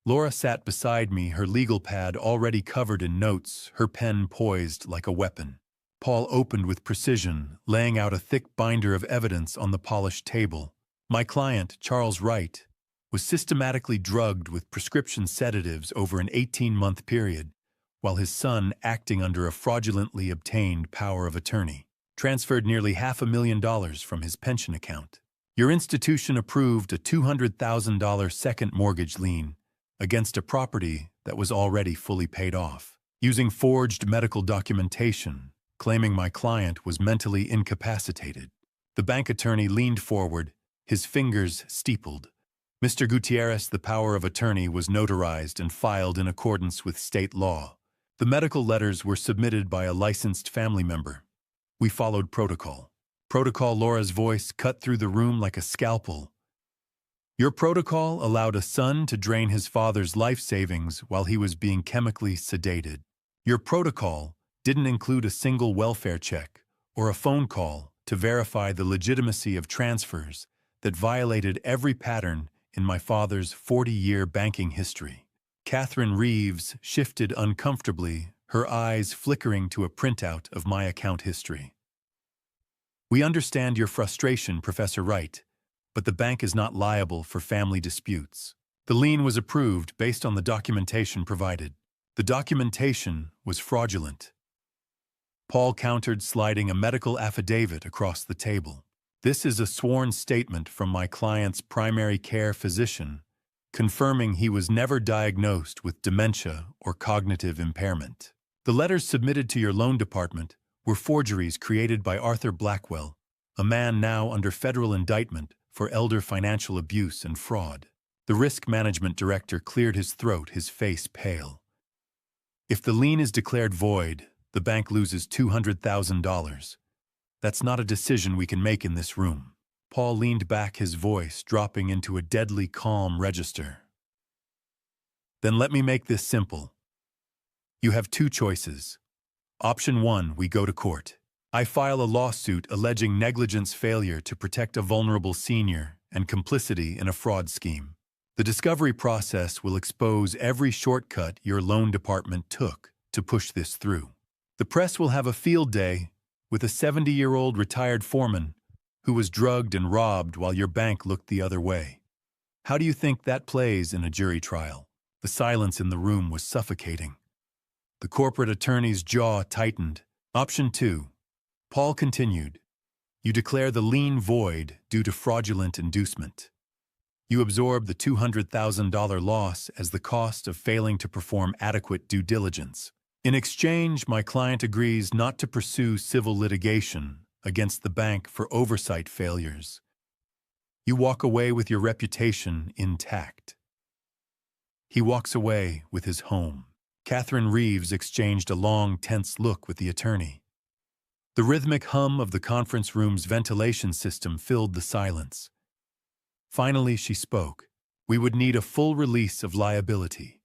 Speaker 1: Laura sat beside me, her legal pad already covered in notes, her pen poised like a weapon. Paul opened with precision, laying out a thick binder of evidence on the polished table. My client, Charles Wright, was systematically drugged with prescription sedatives over an 18-month period, while his son, acting under a fraudulently obtained power of attorney, transferred nearly $500,000 from his pension account. Your institution approved a $200,000 second mortgage lien against a property that was already fully paid off, using forged medical documentation, claiming my client was mentally incapacitated. The bank attorney leaned forward, his fingers steepled. Mr. Gutierrez, the power of attorney, was notarized and filed in accordance with state law. The medical letters were submitted by a licensed family member. We followed protocol. Protocol. Laura's voice cut through the room like a scalpel. Your protocol allowed a son to drain his father's life savings while he was being chemically sedated. Your protocol didn't include a single welfare check or a phone call to verify the legitimacy of transfers that violated every pattern in my father's 40-year banking history. Catherine Reeves shifted uncomfortably, her eyes flickering to a printout of my account history. We understand your frustration, Professor Wright, but the bank is not liable for family disputes. The lien was approved based on the documentation provided. The documentation was fraudulent. Paul countered, sliding a medical affidavit across the table. This is a sworn statement from my client's primary care physician, confirming he was never diagnosed with dementia or cognitive impairment. The letters submitted to your loan department were forgeries created by Arthur Blackwell, a man now under federal indictment for elder financial abuse and fraud. The risk management director cleared his throat, his face pale. If the lien is declared void, the bank loses $200,000. That's not a decision we can make in this room. Paul leaned back, his voice dropping into a deadly calm register. Then let me make this simple. You have two choices. Option 1, we go to court. I file a lawsuit alleging negligence, failure to protect a vulnerable senior, and complicity in a fraud scheme. The discovery process will expose every shortcut your loan department took to push this through. The press will have a field day with a 70-year-old retired foreman who was drugged and robbed while your bank looked the other way. How do you think that plays in a jury trial? The silence in the room was suffocating. The corporate attorney's jaw tightened. Option 2. Paul continued. You declare the lien void due to fraudulent inducement. You absorb the $200,000 loss as the cost of failing to perform adequate due diligence. In exchange, my client agrees not to pursue civil litigation against the bank for oversight failures. You walk away with your reputation intact. He walks away with his home. Catherine Reeves exchanged a long, tense look with the attorney. The rhythmic hum of the conference room's ventilation system filled the silence. Finally, she spoke. We would need a full release of liability.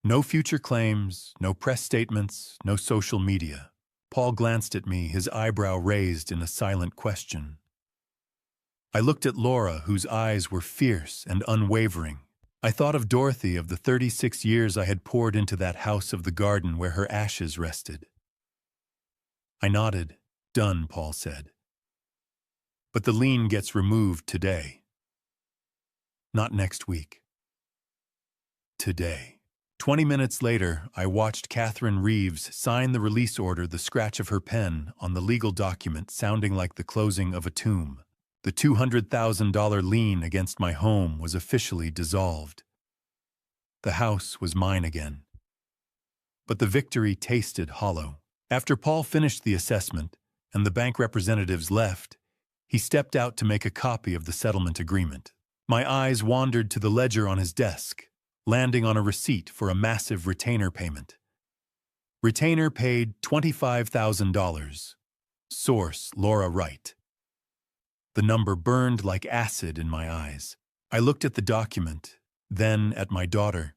Speaker 1: No future claims, no press statements, no social media. Paul glanced at me, his eyebrow raised in a silent question. I looked at Laura, whose eyes were fierce and unwavering. I thought of Dorothy, of the 36 years I had poured into that house of the garden where her ashes rested. I nodded. Done, Paul said. But the lien gets removed today. Not next week. Today. 20 minutes later, I watched Catherine Reeves sign the release order, the scratch of her pen on the legal document sounding like the closing of a tomb. The $200,000 lien against my home was officially dissolved. The house was mine again. But the victory tasted hollow. After Paul finished the assessment and the bank representatives left, he stepped out to make a copy of the settlement agreement. My eyes wandered to the ledger on his desk, landing on a receipt for a massive retainer payment. Retainer paid $25,000. Source, Laura Wright. The number burned like acid in my eyes. I looked at the document, then at my daughter,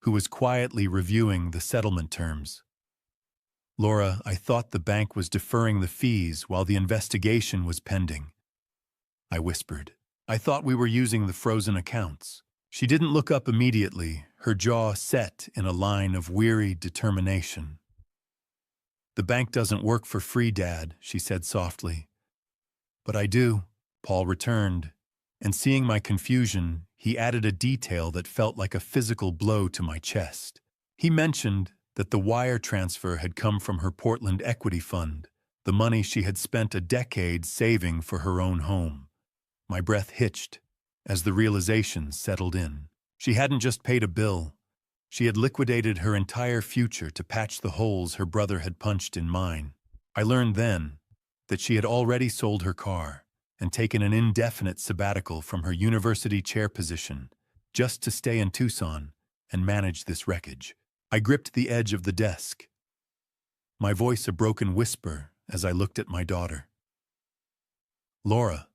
Speaker 1: who was quietly reviewing the settlement terms. Laura, I thought the bank was deferring the fees while the investigation was pending. I whispered. I thought we were using the frozen accounts. She didn't look up immediately, her jaw set in a line of weary determination. The bank doesn't work for free, Dad, she said softly. But I do, Paul returned, and seeing my confusion, he added a detail that felt like a physical blow to my chest. He mentioned that the wire transfer had come from her Portland equity fund, the money she had spent a decade saving for her own home. My breath hitched as the realization settled in. She hadn't just paid a bill. She had liquidated her entire future to patch the holes her brother had punched in mine. I learned then that she had already sold her car and taken an indefinite sabbatical from her university chair position just to stay in Tucson and manage this wreckage. I gripped the edge of the desk, my voice a broken whisper as I looked at my daughter. Laura,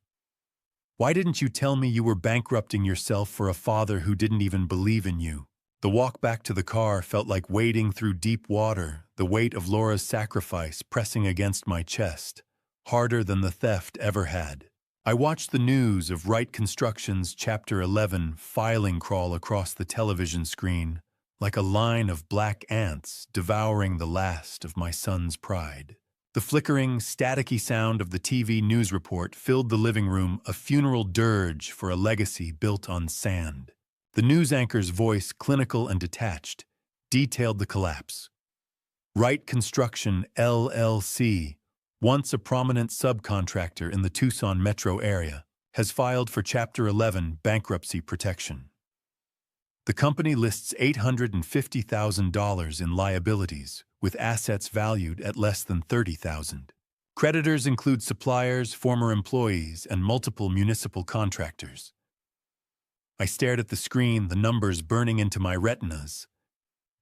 Speaker 1: why didn't you tell me you were bankrupting yourself for a father who didn't even believe in you? The walk back to the car felt like wading through deep water, the weight of Laura's sacrifice pressing against my chest, harder than the theft ever had. I watched the news of Wright Construction's Chapter 11 filing crawl across the television screen, like a line of black ants devouring the last of my son's pride. The flickering, staticky sound of the TV news report filled the living room, a funeral dirge for a legacy built on sand. The news anchor's voice, clinical and detached, detailed the collapse. Wright Construction, LLC, once a prominent subcontractor in the Tucson metro area, has filed for Chapter 11 bankruptcy protection. The company lists $850,000 in liabilities, with assets valued at less than $30,000. Creditors include suppliers, former employees, and multiple municipal contractors. I stared at the screen, the numbers burning into my retinas.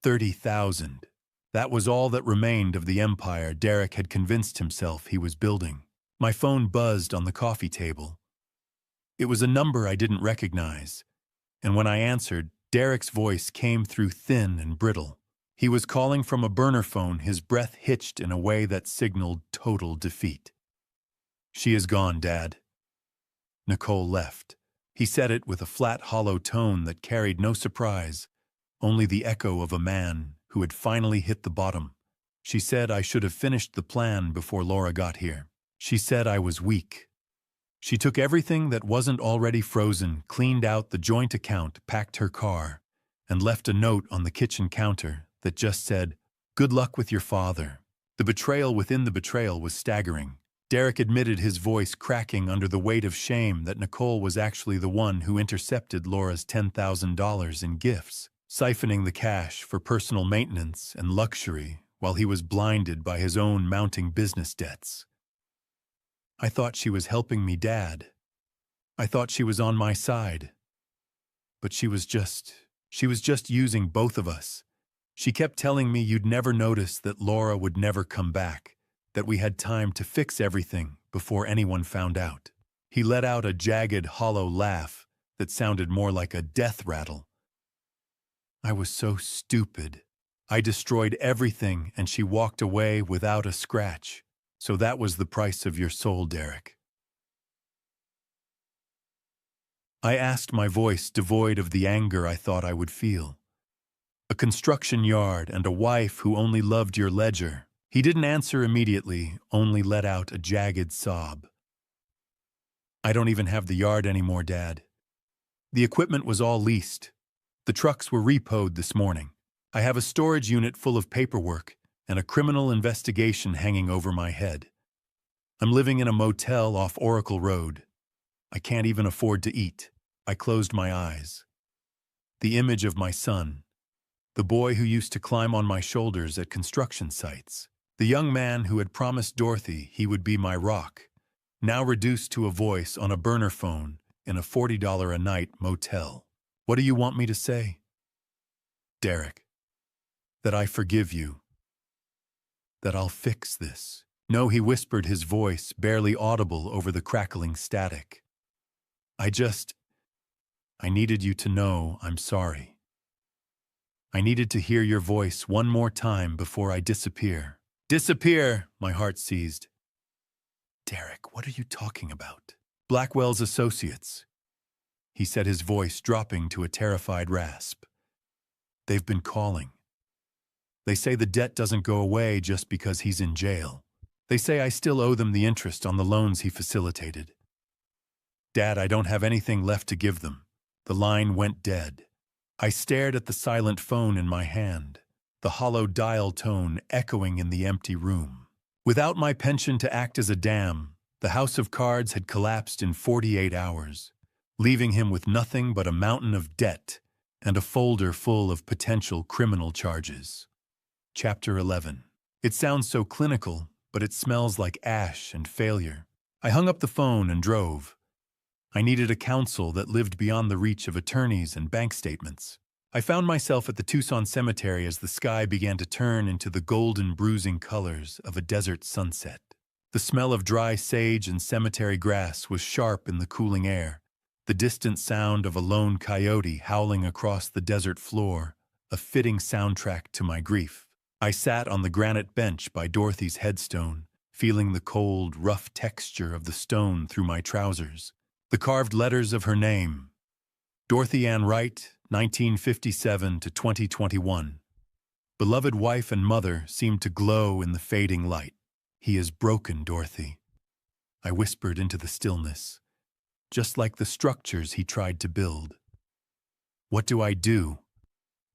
Speaker 1: 30,000. That was all that remained of the empire Derek had convinced himself he was building. My phone buzzed on the coffee table. It was a number I didn't recognize, and when I answered, Derek's voice came through thin and brittle. He was calling from a burner phone, his breath hitched in a way that signaled total defeat. She is gone, Dad. Nicole left. He said it with a flat, hollow tone that carried no surprise, only the echo of a man who had finally hit the bottom. She said I should have finished the plan before Laura got here. She said I was weak. She took everything that wasn't already frozen, cleaned out the joint account, packed her car, and left a note on the kitchen counter that just said, "Good luck with your father." The betrayal within the betrayal was staggering. Derek admitted, his voice cracking under the weight of shame, that Nicole was actually the one who intercepted Laura's $10,000 in gifts, siphoning the cash for personal maintenance and luxury while he was blinded by his own mounting business debts. I thought she was helping me, Dad. I thought she was on my side. But she was just using both of us. She kept telling me you'd never notice that Laura would never come back, that we had time to fix everything before anyone found out. He let out a jagged, hollow laugh that sounded more like a death rattle. I was so stupid. I destroyed everything and she walked away without a scratch. So that was the price of your soul, Derek. I asked, my voice devoid of the anger I thought I would feel. A construction yard and a wife who only loved your ledger. He didn't answer immediately, only let out a jagged sob. I don't even have the yard anymore, Dad. The equipment was all leased. The trucks were repoed this morning. I have a storage unit full of paperwork and a criminal investigation hanging over my head. I'm living in a motel off Oracle Road. I can't even afford to eat. I closed my eyes. The image of my son, the boy who used to climb on my shoulders at construction sites, the young man who had promised Dorothy he would be my rock, now reduced to a voice on a burner phone in a $40 a night motel. What do you want me to say? Derek, that I forgive you. That I'll fix this. No, he whispered, his voice barely audible over the crackling static. I needed you to know I'm sorry. I needed to hear your voice one more time before I disappear. Disappear, my heart seized. Derek, what are you talking about? Blackwell's associates, he said, his voice dropping to a terrified rasp. They've been calling. They say the debt doesn't go away just because he's in jail. They say I still owe them the interest on the loans he facilitated. Dad, I don't have anything left to give them. The line went dead. I stared at the silent phone in my hand, the hollow dial tone echoing in the empty room. Without my pension to act as a dam, the house of cards had collapsed in 48 hours, leaving him with nothing but a mountain of debt and a folder full of potential criminal charges. Chapter 11. It sounds so clinical, but it smells like ash and failure. I hung up the phone and drove. I needed a counsel that lived beyond the reach of attorneys and bank statements. I found myself at the Tucson cemetery as the sky began to turn into the golden bruising colors of a desert sunset. The smell of dry sage and cemetery grass was sharp in the cooling air, the distant sound of a lone coyote howling across the desert floor, a fitting soundtrack to my grief. I sat on the granite bench by Dorothy's headstone, feeling the cold, rough texture of the stone through my trousers. The carved letters of her name, Dorothy Ann Wright, 1957 to 2021. Beloved wife and mother seemed to glow in the fading light. He is broken, Dorothy, I whispered into the stillness, just like the structures he tried to build. What do I do?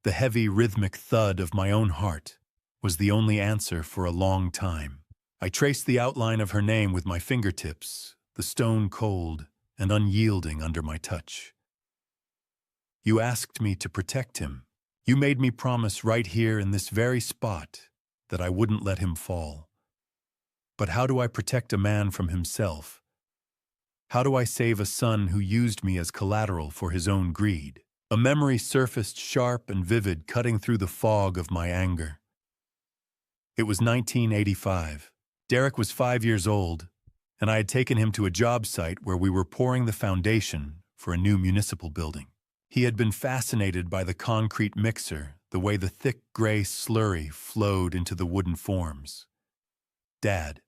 Speaker 1: The heavy rhythmic thud of my own heart was the only answer for a long time. I traced the outline of her name with my fingertips, the stone cold and unyielding under my touch. You asked me to protect him. You made me promise right here in this very spot that I wouldn't let him fall. But how do I protect a man from himself? How do I save a son who used me as collateral for his own greed? A memory surfaced sharp and vivid, cutting through the fog of my anger. It was 1985. Derek was 5 years old, and I had taken him to a job site where we were pouring the foundation for a new municipal building. He had been fascinated by the concrete mixer, the way the thick gray slurry flowed into the wooden forms. Dad,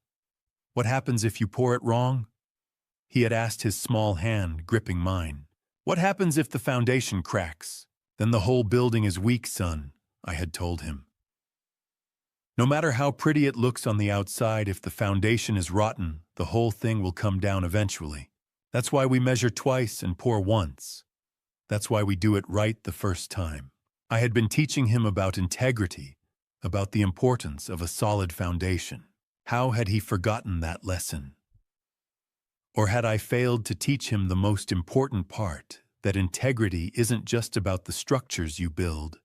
Speaker 1: what happens if you pour it wrong? He had asked, his small hand gripping mine. What happens if the foundation cracks? Then the whole building is weak, son, I had told him. No matter how pretty it looks on the outside, if the foundation is rotten, the whole thing will come down eventually. That's why we measure twice and pour once. That's why we do it right the first time. I had been teaching him about integrity, about the importance of a solid foundation. How had he forgotten that lesson? Or had I failed to teach him the most important part, that integrity isn't just about the structures you build,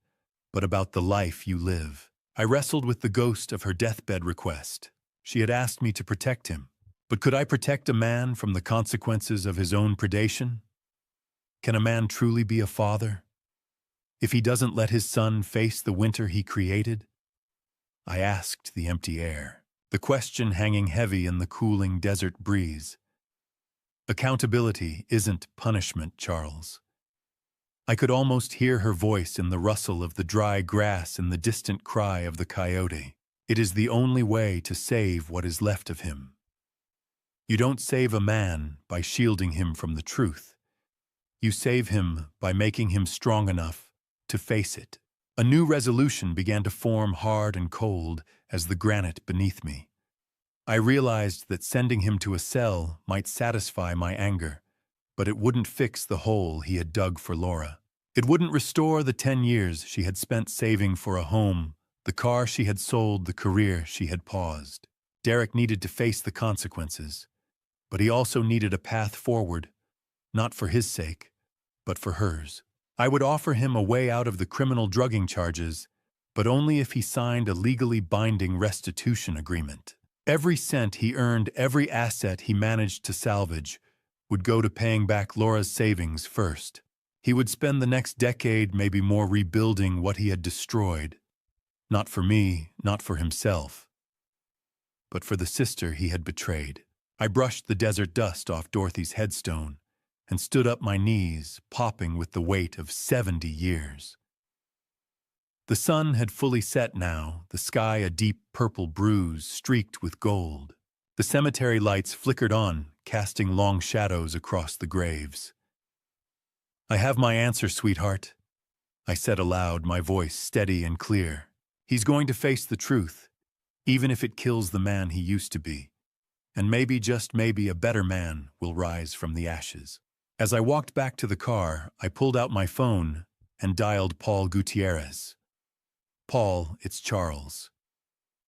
Speaker 1: but about the life you live? I wrestled with the ghost of her deathbed request. She had asked me to protect him. But could I protect a man from the consequences of his own predation? Can a man truly be a father if he doesn't let his son face the winter he created? I asked the empty air, the question hanging heavy in the cooling desert breeze. Accountability isn't punishment, Charles. I could almost hear her voice in the rustle of the dry grass and the distant cry of the coyote. It is the only way to save what is left of him. You don't save a man by shielding him from the truth. You save him by making him strong enough to face it. A new resolution began to form hard and cold as the granite beneath me. I realized that sending him to a cell might satisfy my anger, but it wouldn't fix the hole he had dug for Laura. It wouldn't restore the 10 years she had spent saving for a home, the car she had sold, the career she had paused. Derek needed to face the consequences, but he also needed a path forward, not for his sake, but for hers. I would offer him a way out of the criminal drugging charges, but only if he signed a legally binding restitution agreement. Every cent he earned, every asset he managed to salvage, would go to paying back Laura's savings first. He would spend the next decade, maybe more, rebuilding what he had destroyed. Not for me, not for himself, but for the sister he had betrayed. I brushed the desert dust off Dorothy's headstone and stood up, my knees popping with the weight of 70 years. The sun had fully set now, the sky a deep purple bruise streaked with gold. The cemetery lights flickered on, casting long shadows across the graves. "I have my answer, sweetheart," I said aloud, my voice steady and clear. "He's going to face the truth, even if it kills the man he used to be. And maybe, just maybe, a better man will rise from the ashes." As I walked back to the car, I pulled out my phone and dialed Paul Gutierrez. "Paul, it's Charles.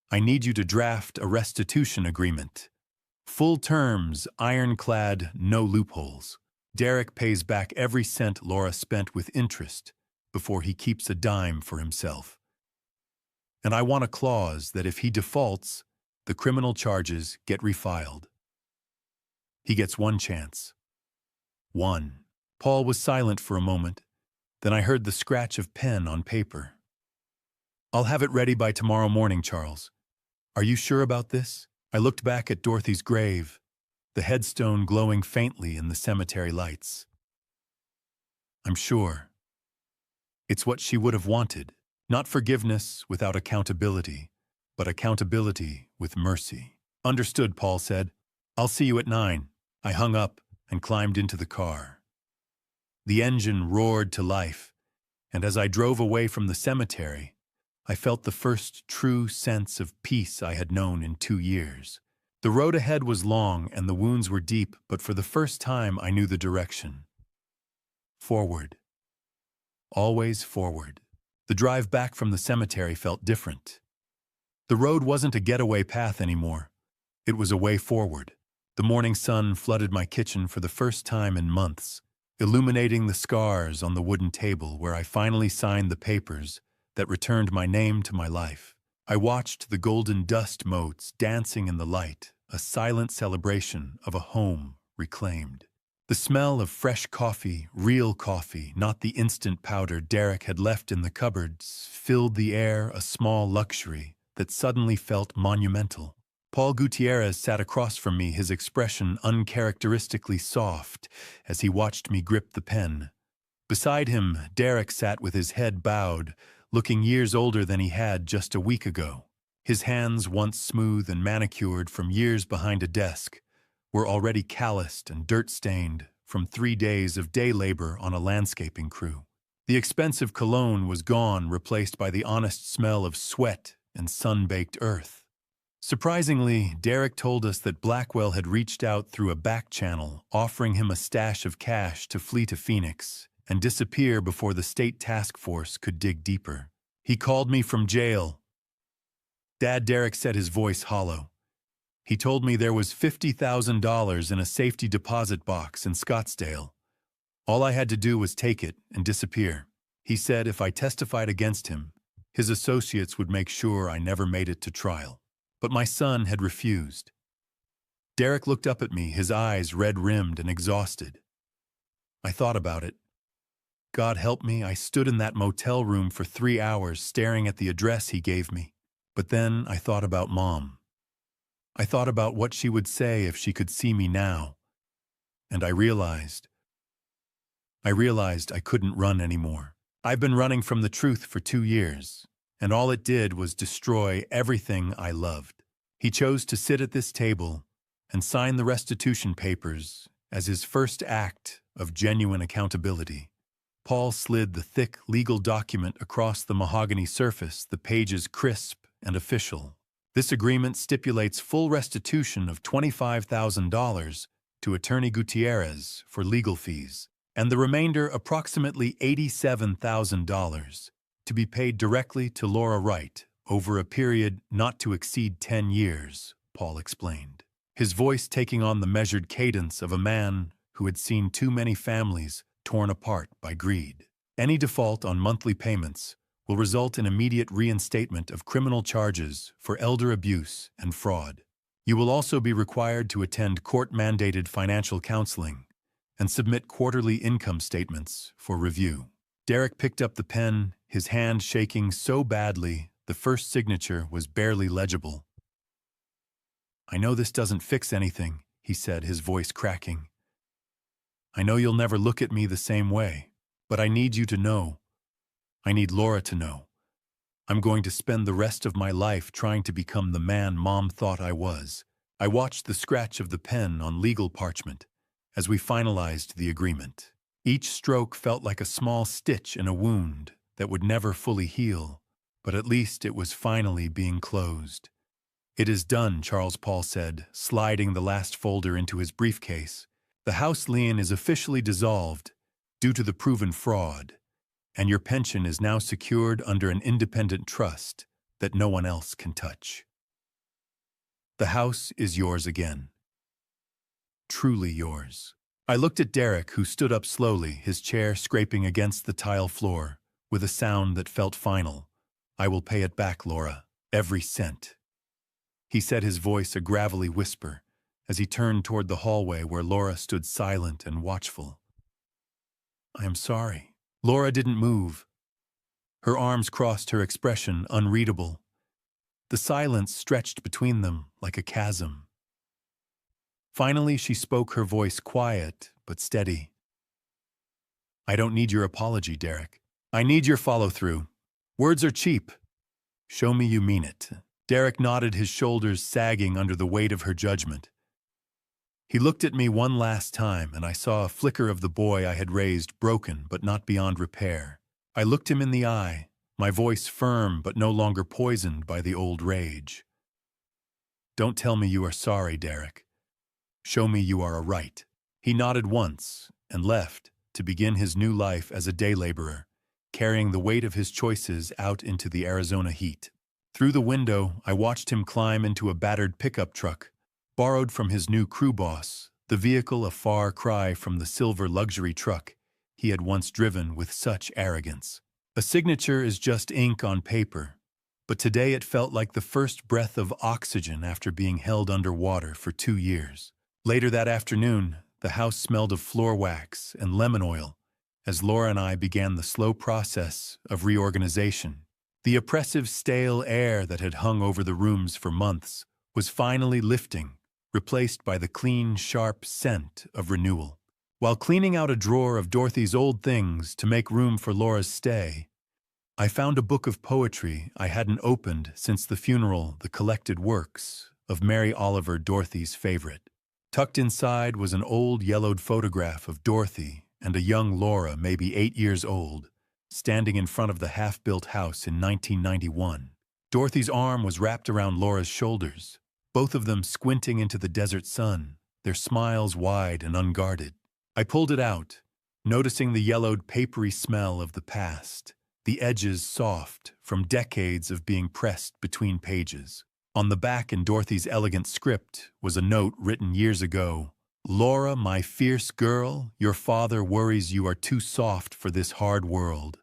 Speaker 1: I need you to draft a restitution agreement. Full terms, ironclad, no loopholes. Derek pays back every cent Laura spent with interest before he keeps a dime for himself. And I want a clause that if he defaults, the criminal charges get refiled. He gets one chance. One." Paul was silent for a moment. Then I heard the scratch of pen on paper. "I'll have it ready by tomorrow morning, Charles. Are you sure about this?" I looked back at Dorothy's grave, the headstone glowing faintly in the cemetery lights. "I'm sure. It's what she would have wanted. Not forgiveness without accountability, but accountability with mercy." "Understood," Paul said. "I'll see you at 9. I hung up and climbed into the car. The engine roared to life, and as I drove away from the cemetery, I felt the first true sense of peace I had known in 2 years. The road ahead was long and the wounds were deep, but for the first time I knew the direction. Forward. Always forward. The drive back from the cemetery felt different. The road wasn't a getaway path anymore. It was a way forward. The morning sun flooded my kitchen for the first time in months, illuminating the scars on the wooden table where I finally signed the papers that returned my name to my life. I watched the golden dust motes dancing in the light, a silent celebration of a home reclaimed. The smell of fresh coffee, real coffee, not the instant powder Derek had left in the cupboards, filled the air, a small luxury that suddenly felt monumental. Paul Gutierrez sat across from me, his expression uncharacteristically soft as he watched me grip the pen. Beside him, Derek sat with his head bowed, looking years older than he had just a week ago. His hands, once smooth and manicured from years behind a desk, were already calloused and dirt-stained from 3 days of day labor on a landscaping crew. The expensive cologne was gone, replaced by the honest smell of sweat and sun-baked earth. Surprisingly, Derek told us that Blackwell had reached out through a back channel, offering him a stash of cash to flee to Phoenix and disappear before the state task force could dig deeper. "He called me from jail." Dad, Derek said, his voice hollow. "He told me there was $50,000 in a safety deposit box in Scottsdale. All I had to do was take it and disappear. He said if I testified against him, his associates would make sure I never made it to trial. But my son had refused." Derek looked up at me, his eyes red-rimmed and exhausted. I thought about it. God help me, I stood in that motel room for 3 hours staring at the address he gave me. But then I thought about Mom. I thought about what she would say if she could see me now. And I realized I couldn't run anymore. I've been running from the truth for 2 years, and all it did was destroy everything I loved. He chose to sit at this table and sign the restitution papers as his first act of genuine accountability. Paul slid the thick legal document across the mahogany surface, the pages crisp and official. "This agreement stipulates full restitution of $25,000 to Attorney Gutierrez for legal fees, and the remainder, approximately $87,000, to be paid directly to Laura Wright over a period not to exceed 10 years, Paul explained, his voice taking on the measured cadence of a man who had seen too many families torn apart by greed. "Any default on monthly payments will result in immediate reinstatement of criminal charges for elder abuse and fraud. You will also be required to attend court-mandated financial counseling and submit quarterly income statements for review." Derek picked up the pen, his hand shaking so badly the first signature was barely legible. I know this doesn't fix anything, he said, his voice cracking. I know you'll never look at me the same way, but I need you to know. I need Laura to know. I'm going to spend the rest of my life trying to become the man Mom thought I was. I watched the scratch of the pen on legal parchment as we finalized the agreement. Each stroke felt like a small stitch in a wound that would never fully heal, but at least it was finally being closed. It is done, Charles Paul said, sliding the last folder into his briefcase. The house lien is officially dissolved due to the proven fraud, and your pension is now secured under an independent trust that no one else can touch. The house is yours again. Truly yours. I looked at Derek, who stood up slowly, his chair scraping against the tile floor, with a sound that felt final. I will pay it back, Laura. Every cent. He said, his voice a gravelly whisper, as he turned toward the hallway where Laura stood silent and watchful. I am sorry. Laura didn't move. Her arms crossed, her expression unreadable. The silence stretched between them like a chasm. Finally, she spoke, her voice quiet but steady. I don't need your apology, Derek. I need your follow-through. Words are cheap. Show me you mean it. Derek nodded, his shoulders sagging under the weight of her judgment. He looked at me one last time, and I saw a flicker of the boy I had raised, broken but not beyond repair. I looked him in the eye, my voice firm but no longer poisoned by the old rage. Don't tell me you are sorry, Derek. Show me you are right. He nodded once and left to begin his new life as a day laborer, carrying the weight of his choices out into the Arizona heat. Through the window, I watched him climb into a battered pickup truck, borrowed from his new crew boss, the vehicle a far cry from the silver luxury truck he had once driven with such arrogance. A signature is just ink on paper, but today it felt like the first breath of oxygen after being held underwater for 2 years. Later that afternoon, the house smelled of floor wax and lemon oil as Laura and I began the slow process of reorganization. The oppressive, stale air that had hung over the rooms for months was finally lifting, replaced by the clean, sharp scent of renewal. While cleaning out a drawer of Dorothy's old things to make room for Laura's stay, I found a book of poetry I hadn't opened since the funeral, the collected works of Mary Oliver, Dorothy's favorite. Tucked inside was an old yellowed photograph of Dorothy and a young Laura, maybe 8 years old, standing in front of the half-built house in 1991. Dorothy's arm was wrapped around Laura's shoulders, both of them squinting into the desert sun, their smiles wide and unguarded. I pulled it out, noticing the yellowed, papery smell of the past, the edges soft from decades of being pressed between pages. On the back, in Dorothy's elegant script, was a note written years ago. Laura, my fierce girl, your father worries you are too soft for this hard world.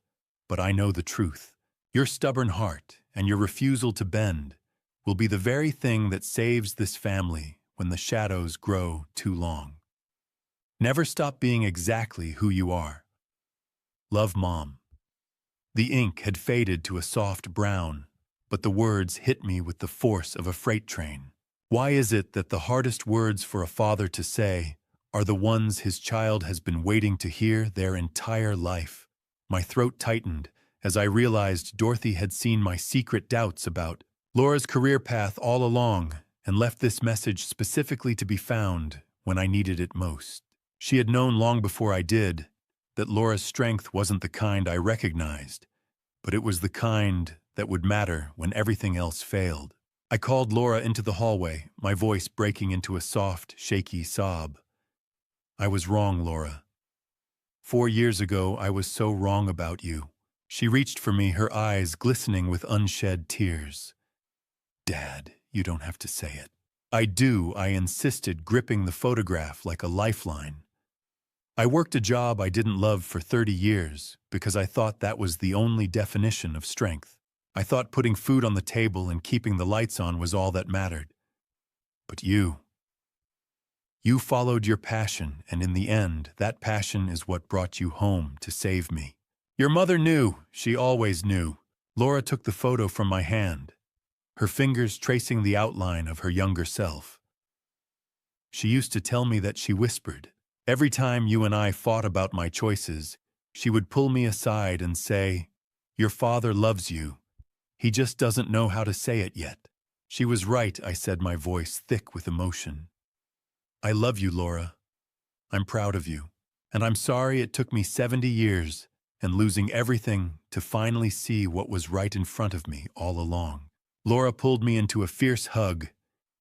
Speaker 1: But I know the truth. Your stubborn heart and your refusal to bend will be the very thing that saves this family when the shadows grow too long. Never stop being exactly who you are. Love, Mom. The ink had faded to a soft brown, but the words hit me with the force of a freight train. Why is it that the hardest words for a father to say are the ones his child has been waiting to hear their entire life? My throat tightened as I realized Dorothy had seen my secret doubts about Laura's career path all along and left this message specifically to be found when I needed it most. She had known long before I did that Laura's strength wasn't the kind I recognized, but it was the kind that would matter when everything else failed. I called Laura into the hallway, my voice breaking into a soft, shaky sob. I was wrong, Laura. 4 years ago, I was so wrong about you. She reached for me, her eyes glistening with unshed tears. Dad, you don't have to say it. I do, I insisted, gripping the photograph like a lifeline. I worked a job I didn't love for 30 years because I thought that was the only definition of strength. I thought putting food on the table and keeping the lights on was all that mattered. But you followed your passion, and in the end, that passion is what brought you home to save me. Your mother knew, she always knew. Laura took the photo from my hand. her fingers tracing the outline of her younger self. She used to tell me that she whispered. Every time you and I fought about my choices, she would pull me aside and say, "Your father loves you. He just doesn't know how to say it yet." She was right, I said, my voice thick with emotion. I love you, Laura. I'm proud of you. And I'm sorry it took me 70 years and losing everything to finally see what was right in front of me all along. Laura pulled me into a fierce hug,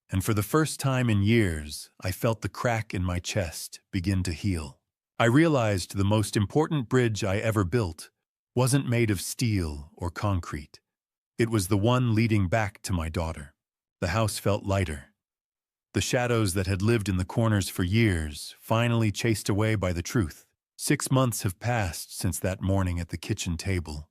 Speaker 1: and for the first time in years, I felt the crack in my chest begin to heal. I realized the most important bridge I ever built wasn't made of steel or concrete. It was the one leading back to my daughter. The house felt lighter. The shadows that had lived in the corners for years finally chased away by the truth. 6 months have passed since that morning at the kitchen table,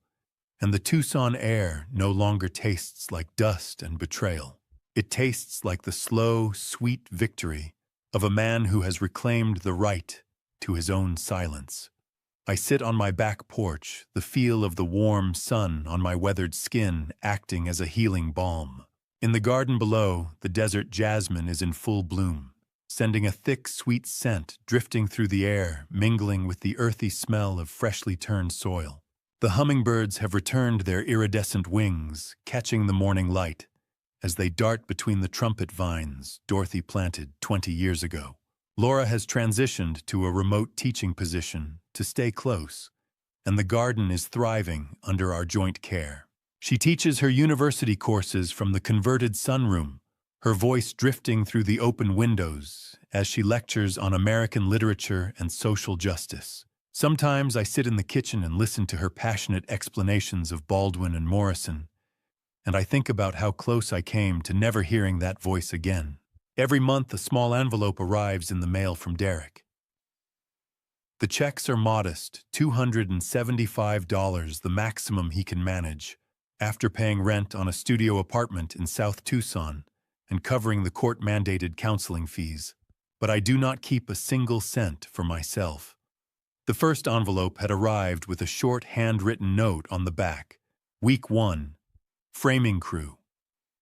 Speaker 1: and the Tucson air no longer tastes like dust and betrayal. It tastes like the slow, sweet victory of a man who has reclaimed the right to his own silence. I sit on my back porch, the feel of the warm sun on my weathered skin acting as a healing balm. In the garden below, the desert jasmine is in full bloom, sending a thick, sweet scent drifting through the air, mingling with the earthy smell of freshly turned soil. The hummingbirds have returned their iridescent wings, catching the morning light, as they dart between the trumpet vines Dorothy planted 20 years ago. Laura has transitioned to a remote teaching position to stay close, and the garden is thriving under our joint care. She teaches her university courses from the converted sunroom, her voice drifting through the open windows as she lectures on American literature and social justice. Sometimes I sit in the kitchen and listen to her passionate explanations of Baldwin and Morrison, and I think about how close I came to never hearing that voice again. Every month, a small envelope arrives in the mail from Derek. The checks are modest, $275, the maximum he can manage, after paying rent on a studio apartment in South Tucson and covering the court-mandated counseling fees. But I do not keep a single cent for myself. The first envelope had arrived with a short handwritten note on the back. Week 1. Framing crew.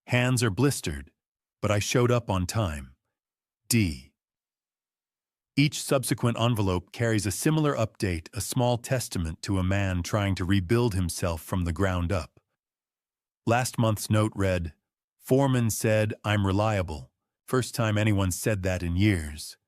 Speaker 1: Hands are blistered, but I showed up on time. D. Each subsequent envelope carries a similar update, a small testament to a man trying to rebuild himself from the ground up. Last month's note read, "Foreman said I'm reliable. First time anyone said that in years.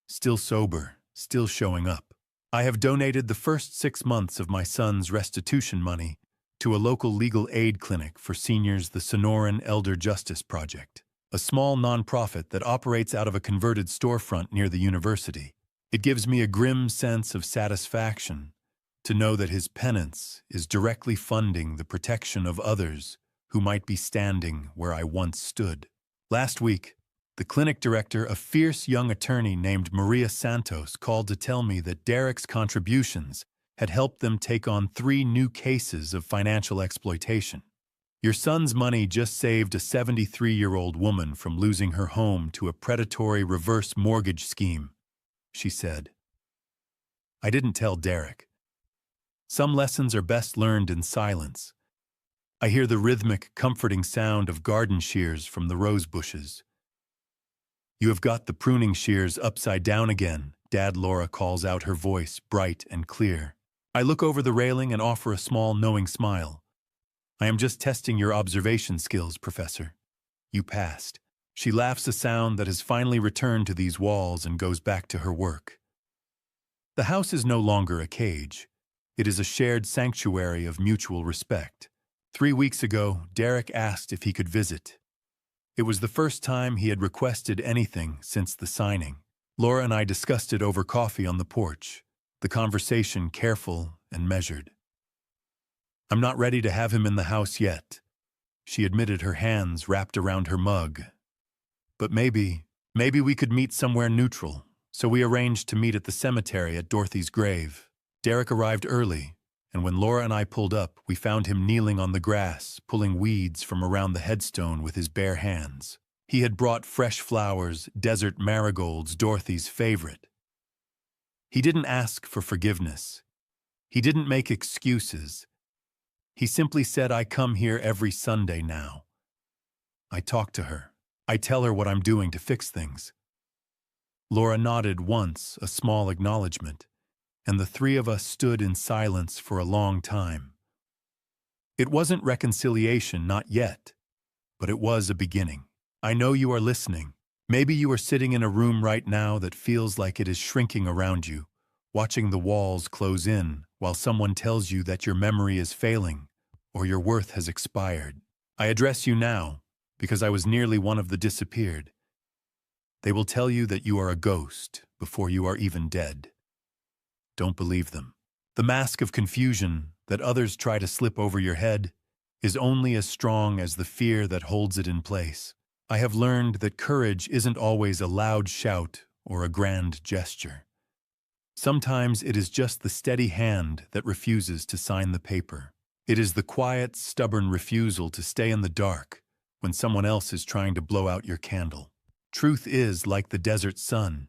Speaker 1: Still sober, still showing up. I have donated the first 6 months of my son's restitution money to a local legal aid clinic for seniors, the Sonoran Elder Justice Project, a small nonprofit that operates out of a converted storefront near the university. It gives me a grim sense of satisfaction to know that his penance is directly funding the protection of others who might be standing where I once stood." Last week, the clinic director, a fierce young attorney named Maria Santos, called to tell me that Derek's contributions had helped them take on 3 new cases of financial exploitation. "Your son's money just saved a 73-year-old woman from losing her home to a predatory reverse mortgage scheme," she said. I didn't tell Derek. Some lessons are best learned in silence. I hear the rhythmic, comforting sound of garden shears from the rose bushes. "You have got the pruning shears upside down again," Dad. Laura calls out, her voice bright and clear. I look over the railing and offer a small, knowing smile. "I am just testing your observation skills, Professor. You passed." She laughs, a sound that has finally returned to these walls, and goes back to her work. The house is no longer a cage. It is a shared sanctuary of mutual respect. 3 weeks ago, Derek asked if he could visit. It was the first time he had requested anything since the signing. Laura and I discussed it over coffee on the porch, the conversation careful and measured. "I'm not ready to have him in the house yet," she admitted, her hands wrapped around her mug. "But maybe we could meet somewhere neutral." So we arranged to meet at the cemetery at Dorothy's grave. Derek arrived early, and when Laura and I pulled up, we found him kneeling on the grass, pulling weeds from around the headstone with his bare hands. He had brought fresh flowers, desert marigolds, Dorothy's favorite. He didn't ask for forgiveness. He didn't make excuses. He simply said, "I come here every Sunday now." I talk to her. I tell her what I'm doing to fix things. Laura nodded once, a small acknowledgement, and the three of us stood in silence for a long time. It wasn't reconciliation, not yet, but it was a beginning. I know you are listening. Maybe you are sitting in a room right now that feels like it is shrinking around you, watching the walls close in while someone tells you that your memory is failing or your worth has expired. I address you now because I was nearly one of the disappeared. They will tell you that you are a ghost before you are even dead. Don't believe them. The mask of confusion that others try to slip over your head is only as strong as the fear that holds it in place. I have learned that courage isn't always a loud shout or a grand gesture. Sometimes it is just the steady hand that refuses to sign the paper. It is the quiet, stubborn refusal to stay in the dark when someone else is trying to blow out your candle. Truth is like the desert sun.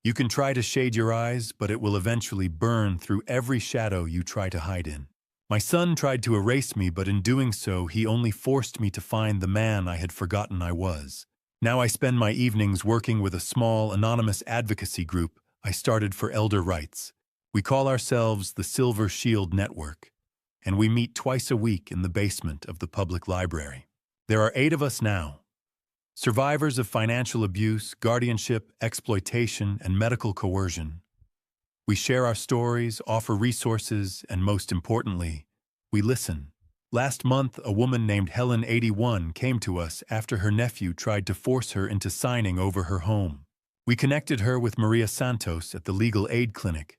Speaker 1: You can try to shade your eyes, but it will eventually burn through every shadow you try to hide in. My son tried to erase me, but in doing so, he only forced me to find the man I had forgotten I was. Now I spend my evenings working with a small, anonymous advocacy group I started for elder rights. We call ourselves the Silver Shield Network, and we meet twice a week in the basement of the public library. There are 8 of us now. Survivors of financial abuse, guardianship, exploitation, and medical coercion. We share our stories, offer resources, and most importantly, we listen. Last month, a woman named Helen, 81, came to us after her nephew tried to force her into signing over her home. We connected her with Maria Santos at the legal aid clinic,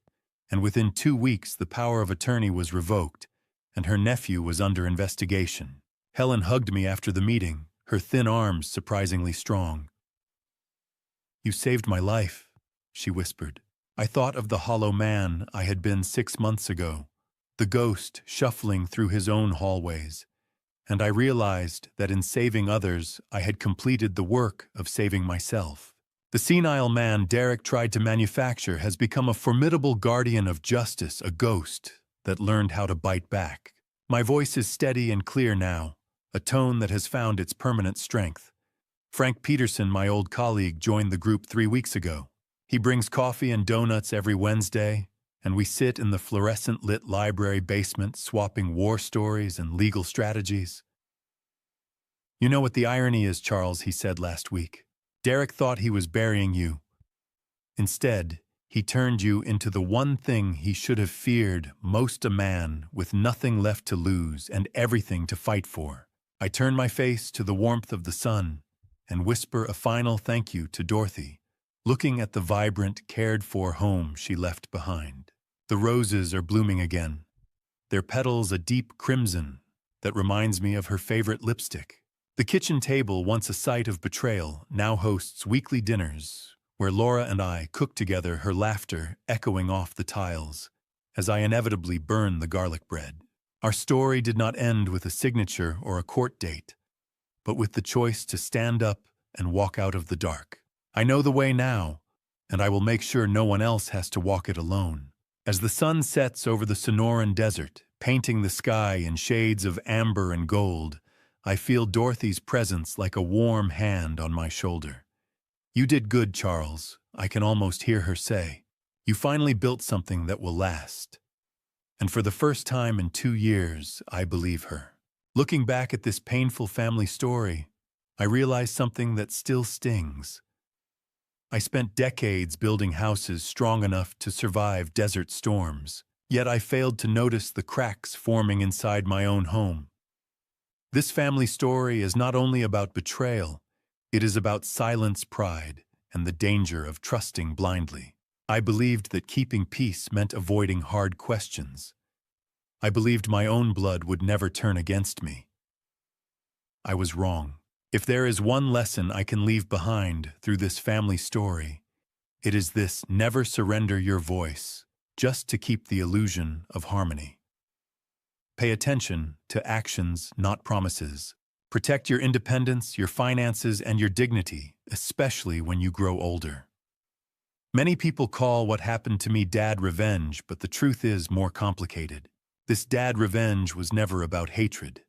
Speaker 1: and within 2 weeks the power of attorney was revoked, and her nephew was under investigation. Helen hugged me after the meeting, her thin arms surprisingly strong. "You saved my life," she whispered. I thought of the hollow man I had been 6 months ago, the ghost shuffling through his own hallways, and I realized that in saving others, I had completed the work of saving myself. The senile man Derek tried to manufacture has become a formidable guardian of justice, a ghost that learned how to bite back. My voice is steady and clear now, a tone that has found its permanent strength. Frank Peterson, my old colleague, joined the group 3 weeks ago. He brings coffee and donuts every Wednesday, and we sit in the fluorescent-lit library basement swapping war stories and legal strategies. "You know what the irony is, Charles," he said last week. "Derek thought he was burying you. Instead, he turned you into the one thing he should have feared most, a man with nothing left to lose and everything to fight for." I turn my face to the warmth of the sun and whisper a final thank you to Dorothy, looking at the vibrant, cared-for home she left behind. The roses are blooming again, their petals a deep crimson that reminds me of her favorite lipstick. The kitchen table, once a site of betrayal, now hosts weekly dinners where Laura and I cook together, her laughter echoing off the tiles as I inevitably burn the garlic bread. Our story did not end with a signature or a court date, but with the choice to stand up and walk out of the dark. I know the way now, and I will make sure no one else has to walk it alone. As the sun sets over the Sonoran Desert, painting the sky in shades of amber and gold, I feel Dorothy's presence like a warm hand on my shoulder. "You did good, Charles," I can almost hear her say. "You finally built something that will last." And for the first time in 2 years, I believe her. Looking back at this painful family story, I realize something that still stings. I spent decades building houses strong enough to survive desert storms, yet I failed to notice the cracks forming inside my own home. This family story is not only about betrayal, it is about silence, pride, and the danger of trusting blindly. I believed that keeping peace meant avoiding hard questions. I believed my own blood would never turn against me. I was wrong. If there is one lesson I can leave behind through this family story, it is this: never surrender your voice, just to keep the illusion of harmony. Pay attention to actions, not promises. Protect your independence, your finances, and your dignity, especially when you grow older. Many people call what happened to me dad revenge, but the truth is more complicated. This dad revenge was never about hatred.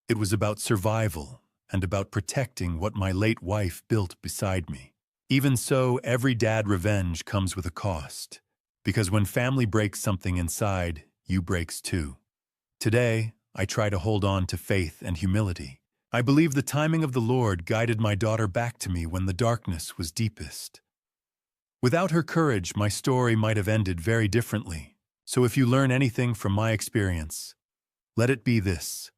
Speaker 1: It was about survival, and about protecting what my late wife built beside me. Even so, every dad revenge comes with a cost, because when family breaks something inside, you breaks too. Today, I try to hold on to faith and humility. I believe the timing of the Lord guided my daughter back to me when the darkness was deepest. Without her courage, my story might have ended very differently. So if you learn anything from my experience, let it be this.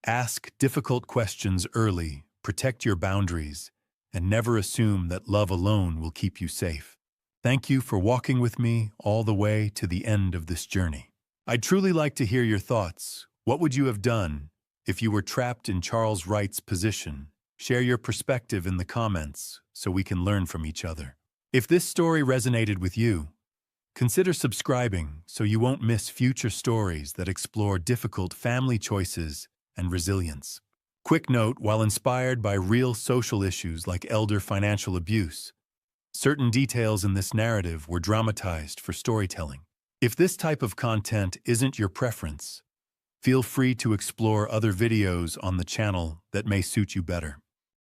Speaker 1: Ask difficult questions early, protect your boundaries, and never assume that love alone will keep you safe. Thank you for walking with me all the way to the end of this journey. I'd truly like to hear your thoughts. What would you have done if you were trapped in Charles Wright's position? Share your perspective in the comments so we can learn from each other. If this story resonated with you, consider subscribing so you won't miss future stories that explore difficult family choices and resilience. Quick note, while inspired by real social issues like elder financial abuse, certain details in this narrative were dramatized for storytelling. If this type of content isn't your preference, feel free to explore other videos on the channel that may suit you better.